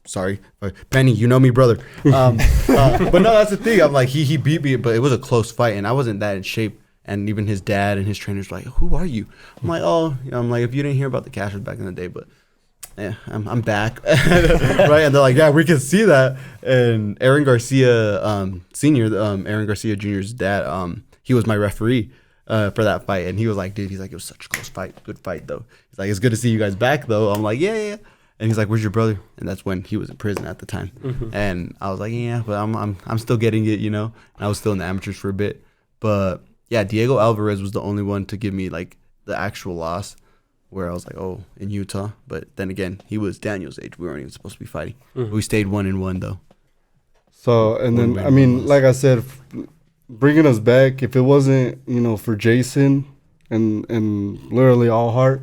Sorry, Penny, you know me, brother. But no, that's the thing. I'm like, he beat me, but it was a close fight, and I wasn't that in shape. And even his dad and his trainers were like, "Who are you?" I'm like, "Oh, I'm like, if you didn't hear about the Castros back in the day, but yeah, I'm back, right?" And they're like, "Yeah, we can see that." And Aaron Garcia, Senior, Aaron Garcia Jr.'s dad, he was my referee for that fight, and he was like, "Dude, he's like, it was such a close fight, good fight though." He's like, "It's good to see you guys back though." I'm like, "Yeah." And he's like, "Where's your brother?" And that's when he was in prison at the time. Mm-hmm. And I was like, "Yeah, but I'm still getting it, you know." And I was still in the amateurs for a bit, but yeah, Diego Alvarez was the only one to give me like the actual loss, where I was like, "Oh, in Utah." But then again, he was Daniel's age. We weren't even supposed to be fighting. Mm-hmm. We stayed 1-1 though. So and then I mean, like I said, bringing us back, if it wasn't for Jason and literally all heart,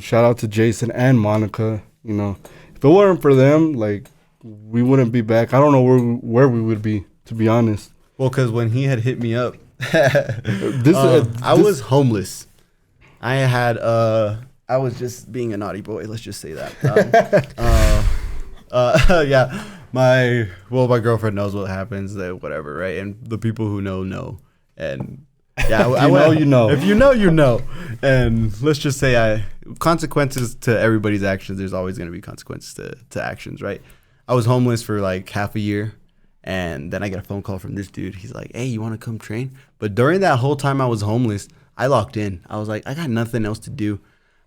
shout out to Jason and Monica. If it weren't for them, like, we wouldn't be back. I don't know where we would be, to be honest. Well, because when he had hit me up, I was homeless. I was just being a naughty boy. Let's just say that. Yeah, my girlfriend knows what happens, whatever, right? And the people who know. And yeah, you know. If you know, you know. And let's just say consequences to everybody's actions. There's always going to be consequences to actions, right? I was homeless for like half a year, and then I get a phone call from this dude. He's like, "Hey, you want to come train?" But during that whole time I was homeless, I locked in. I was like, I got nothing else to do.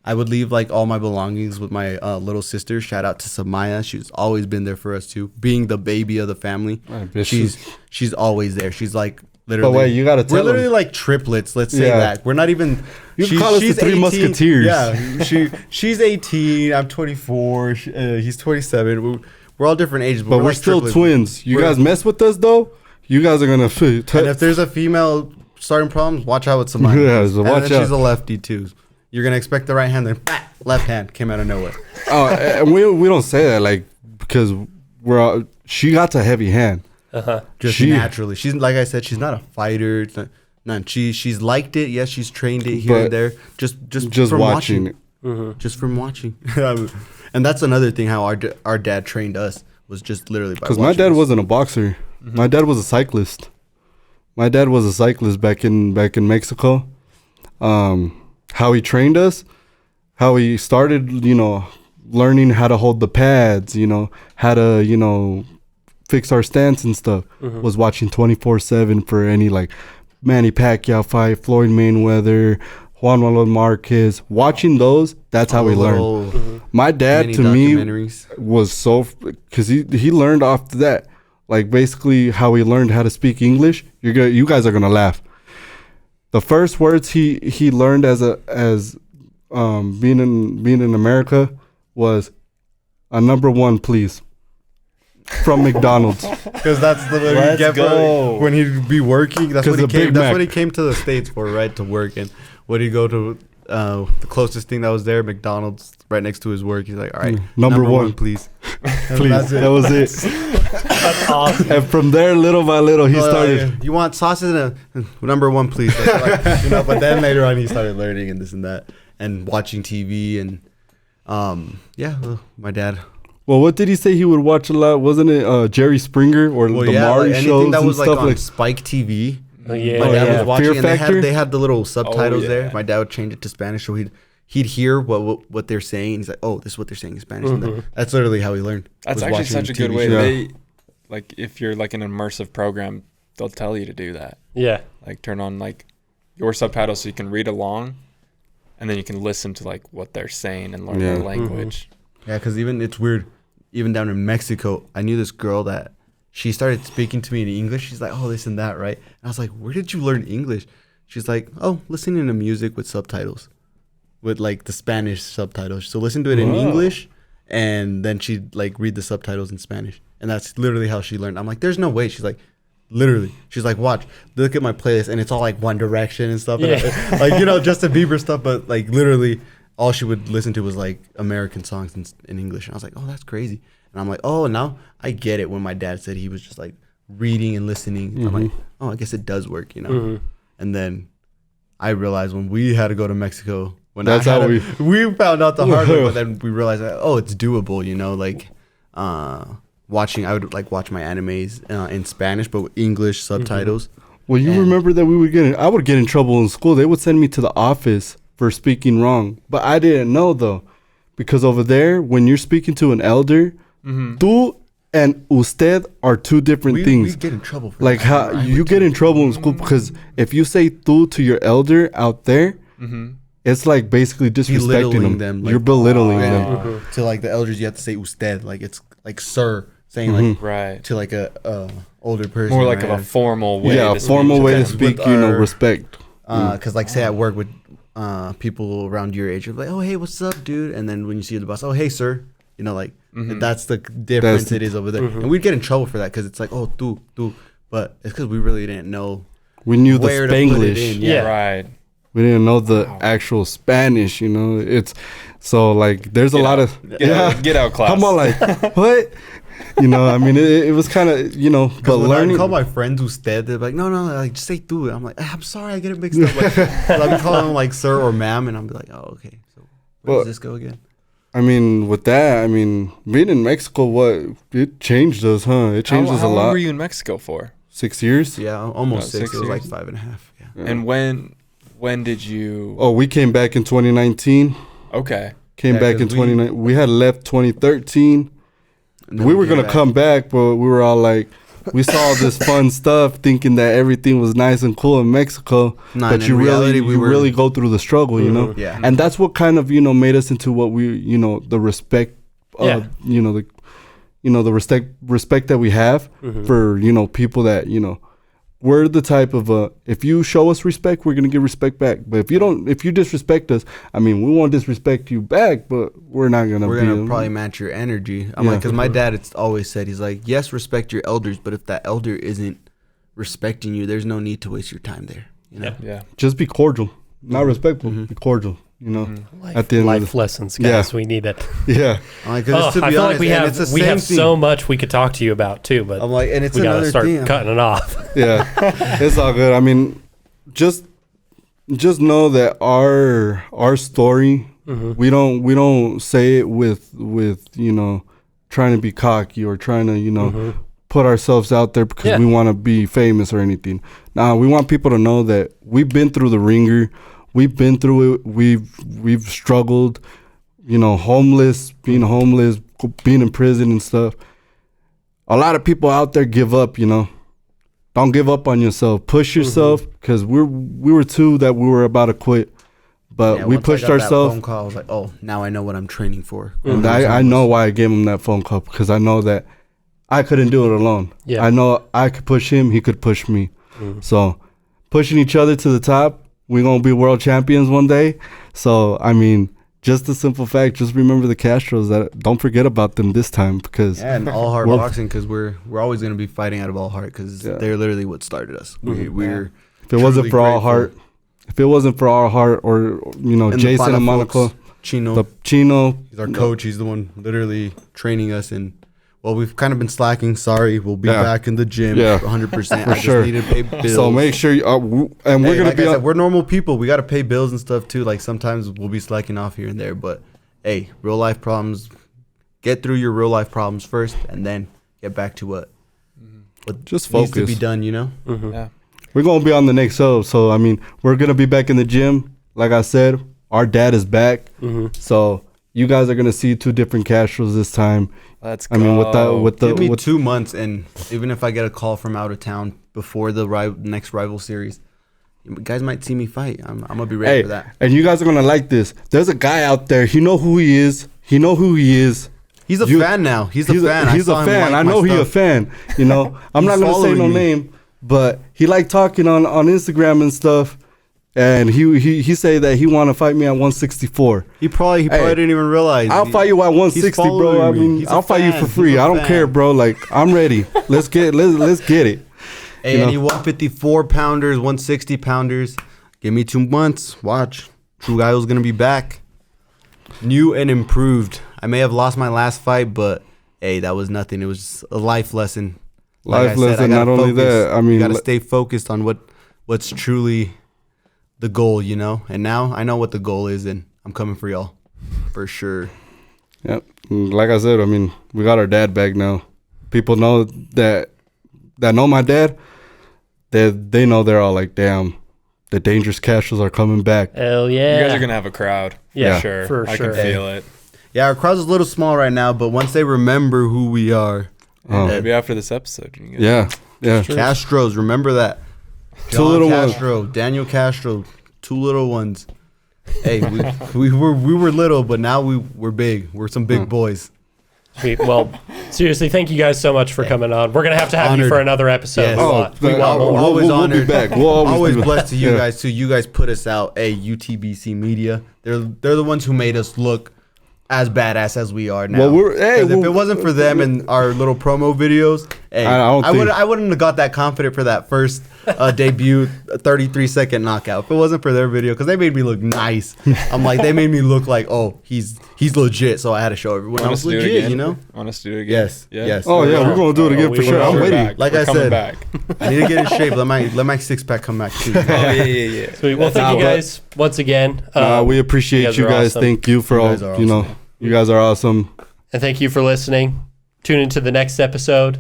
I would leave like all my belongings with my little sister. Shout out to Samaya. She's always been there for us too. Being the baby of the family, she's always there. She's like Literally. But wait, you gotta tell We're literally them. like triplets. Let's say that. We're not even. You call us the Three 18. Musketeers. Yeah, she's 18. I'm 24. He's 27. We're all different ages, but we're like still triplets. twins. You guys mess with us though, you guys are gonna fit. And if there's a female starting problems, watch out with Samaya. Yeah, so watch and out. She's a lefty too. You're gonna expect the right hand, then left hand came out of nowhere. Oh, and we don't say that like because she got a heavy hand. Just naturally. She's like I said, she's not a fighter. It's not, none. She's liked it. Yes, she's trained it here and there. Just from watching it. Just from watching. And that's another thing. How our dad trained us was just literally by. Because my dad wasn't a boxer. My dad was a cyclist. My dad was a cyclist back in Mexico. How he trained us, how he started, learning how to hold the pads, how to, fix our stance and stuff, was watching 24/7 for any like Manny Pacquiao fight, Floyd Mayweather, Juan Manuel Marquez. Watching those, that's how we learned. My dad to me was so because he learned off that, like basically how he learned how to speak English. You guys are gonna laugh. The first words he learned as being in America was a number one, please. From McDonald's, because that's the way he get when he'd be working. That's what he came. That's what he came to the States for, right? To work. And when he go to the closest thing that was there, McDonald's, right next to his work. He's like, all right, number one, please. Please. That was it. That's awesome. And from there, little by little, he started. You want sausage and number one, please. But then later on, he started learning and this and that, and watching TV and my dad. Well, what did he say he would watch a lot? Wasn't it Jerry Springer or the Maury shows that was and stuff on Spike TV? Oh, yeah. My dad was watching, Fear and Factor? they had the little subtitles there. My dad would change it to Spanish, so he'd hear what they're saying. He's like, "Oh, this is what they're saying in Spanish." And that's literally how he learned. That's actually such a good way. They like if you're like an immersive program, they'll tell you to do that. Yeah. Like turn on like your subtitles so you can read along, and then you can listen to like what they're saying and learn their language. Yeah, because even it's weird. Even down in Mexico, I knew this girl that she started speaking to me in English. She's like, "Oh, this and that, right?" And I was like, "Where did you learn English?" She's like, "Oh, listening to music with subtitles, with like the Spanish subtitles. So listen to it in English, and then she'd like read the subtitles in Spanish, and that's literally how she learned." I'm like, "There's no way." She's like, "Literally." She's like, "Watch, look at my playlist, and it's all like One Direction and stuff, and like Justin Bieber stuff, but like literally." All she would listen to was like American songs in English. And I was like, oh, that's crazy. And I'm like, oh, now I get it when my dad said he was just like reading and listening. I'm like, oh, I guess it does work, And then I realized when we had to go to Mexico, we found out the hard way, but then we realized, oh, it's doable, like watching, I would like watch my animes in Spanish, but with English subtitles. Well, you remember that I would get in trouble in school. They would send me to the office for speaking wrong, but I didn't know though, because over there when you're speaking to an elder, tú and usted are two different things. We get in trouble for like that. how you get in trouble in school because if you say tú to your elder out there, it's like basically disrespecting them. You're belittling them. To like the elders, you have to say usted, like it's like sir, saying like right to like a older person, more like of a formal way. Yeah, a formal way to speak. Respect. Because like say at work with people around your age, you're like, oh hey, what's up, dude? And then when you see the boss, oh hey, sir, like that's the difference it is over there. And we'd get in trouble for that because it's like, oh, tú, but it's because we really didn't know. We knew the Spanglish. Right. We didn't know the actual Spanish. It's so like there's a lot of get out class. Come on, like what? I mean, it was kind of, but when learning. I call my friends usted, they're like, no, like just say tú. I'm like, I'm sorry, I get it mixed up. Like, I'll be calling them like sir or ma'am, and I'm like, oh, okay. So where does this go again? I mean, with that, being in Mexico, it changed us, huh? It changed us a lot. How long were you in Mexico for? 6 years? Yeah, almost 6. It was like 5.5. Yeah. And when did you? Oh, we came back in 2019. Okay. Came back in 2019. We had left 2013. We were going to come back, but we were all like, we saw all this fun stuff thinking that everything was nice and cool in Mexico. But you really go through the struggle, Yeah. And that's what kind of, made us into what we, the respect, the respect that we have for, people that, we're the type of if you show us respect, we're gonna give respect back. But if you disrespect us, I mean, we won't disrespect you back, but we're not gonna. We're gonna probably match your energy. I'm like, because my dad, it's always said, he's like, yes, respect your elders, but if that elder isn't respecting you, there's no need to waste your time there. You know? Yeah. Just be cordial, not respectful. Be cordial. You know, at the end life lessons, guys. We need it. Yeah. I feel like we have so much we could talk to you about too, but I'm like, and it's we gotta start thing. cutting it off. Yeah, it's all good. I mean, just know that our story, we don't say it with trying to be cocky or trying to put ourselves out there because we want to be famous or anything. Nah, we want people to know that we've been through the ringer. We've been through it. We've struggled, being homeless, being in prison and stuff. A lot of people out there give up, Don't give up on yourself. Push yourself, because we were two that we were about to quit. But we pushed ourselves. Phone call, I was like, oh, now I know what I'm training for. And I know why I gave him that phone call, because I know that I couldn't do it alone. Yeah. I know I could push him, he could push me. So pushing each other to the top. We're going to be world champions one day. So, I mean, just the simple fact, just remember the Castros. Don't forget about them this time, because... Yeah, and all heart boxing, because we're always going to be fighting out of all heart, because they're literally what started us. We're if it wasn't for all heart, or, Jason and Monaco. Chino. He's our coach. He's the one literally training us, and... Well, we've kind of been slacking. Sorry, we'll be back in the gym 100%. I just need to pay bills. So make sure you and we're gonna be. We're normal people. We got to pay bills and stuff too. Like sometimes we'll be slacking off here and there, but hey, real life problems. Get through your real life problems first, and then get back to what just focus needs to be done. Yeah, we're gonna be on the next show. So I mean, we're gonna be back in the gym. Like I said, our dad is back. So you guys are gonna see two different Castros this time. Let's go. I mean, give me 2 months, and even if I get a call from out of town before the next rival series, you guys might see me fight. I'm gonna be ready for that. And you guys are gonna like this. There's a guy out there. He know who he is. He's a fan now. He's a fan. He's a fan. I know he's a fan. I'm not gonna say no name, but he like talking on Instagram and stuff. And he say that he want to fight me at 164. He probably didn't even realize. I'll fight you at 160, bro. I mean, I'll fight you for free. I don't care, bro. Like, I'm ready. Let's get it. Hey, any 154 pounders, 160 pounders, give me 2 months. Watch, True Guy was gonna be back, new and improved. I may have lost my last fight, but hey, that was nothing. It was just a life lesson. Not only that, I mean, you gotta stay focused on what's truly the goal, and now I know what the goal is, and I'm coming for y'all for sure. Yep. Like I said, I mean, we got our dad back now. People know that know my dad, they know, they're all like, damn, the dangerous Castros are coming back. Hell yeah. You guys are gonna have a crowd. Yeah, for sure. I can feel it. Yeah, our crowd's a little small right now, but once they remember who we are, maybe after this episode, you can get Castros, remember that. John Castro, Daniel Castro, 2 little ones. Hey, we were little, but now we're big. We're some big boys. Sweet. Well, seriously, thank you guys so much for coming on. We're gonna have to have you for another episode. Yes. We want more. Always honored. Be back. We'll always blessed to you guys too. You guys put us out. Hey, UTBC Media. They're the ones who made us look as badass as we are now. Well, if it wasn't for them and our little promo videos, I wouldn't have got that confident for that first debut 33-second knockout. If it wasn't for their video, because they made me look nice. I'm like, they made me look like, oh, he's legit. So I had to show everyone I was legit. Want us to do it again? Yes. Oh yeah, we're gonna do it again for sure. I'm waiting. Like I said, I need to get in shape. Let my 6-pack come back too. Yeah. Sweet. Well, thank you guys once again. We appreciate you guys. Awesome. Thank you for all. You guys are awesome. And thank you for listening. Tune into the next episode.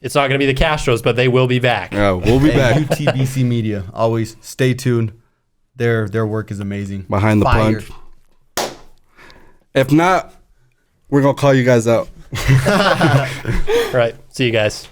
It's not going to be the Castros, but they will be back. Yeah, we'll be back. UTBC Media. Always stay tuned. Their work is amazing. Behind the punch. If not, we're going to call you guys out. All right. See you guys.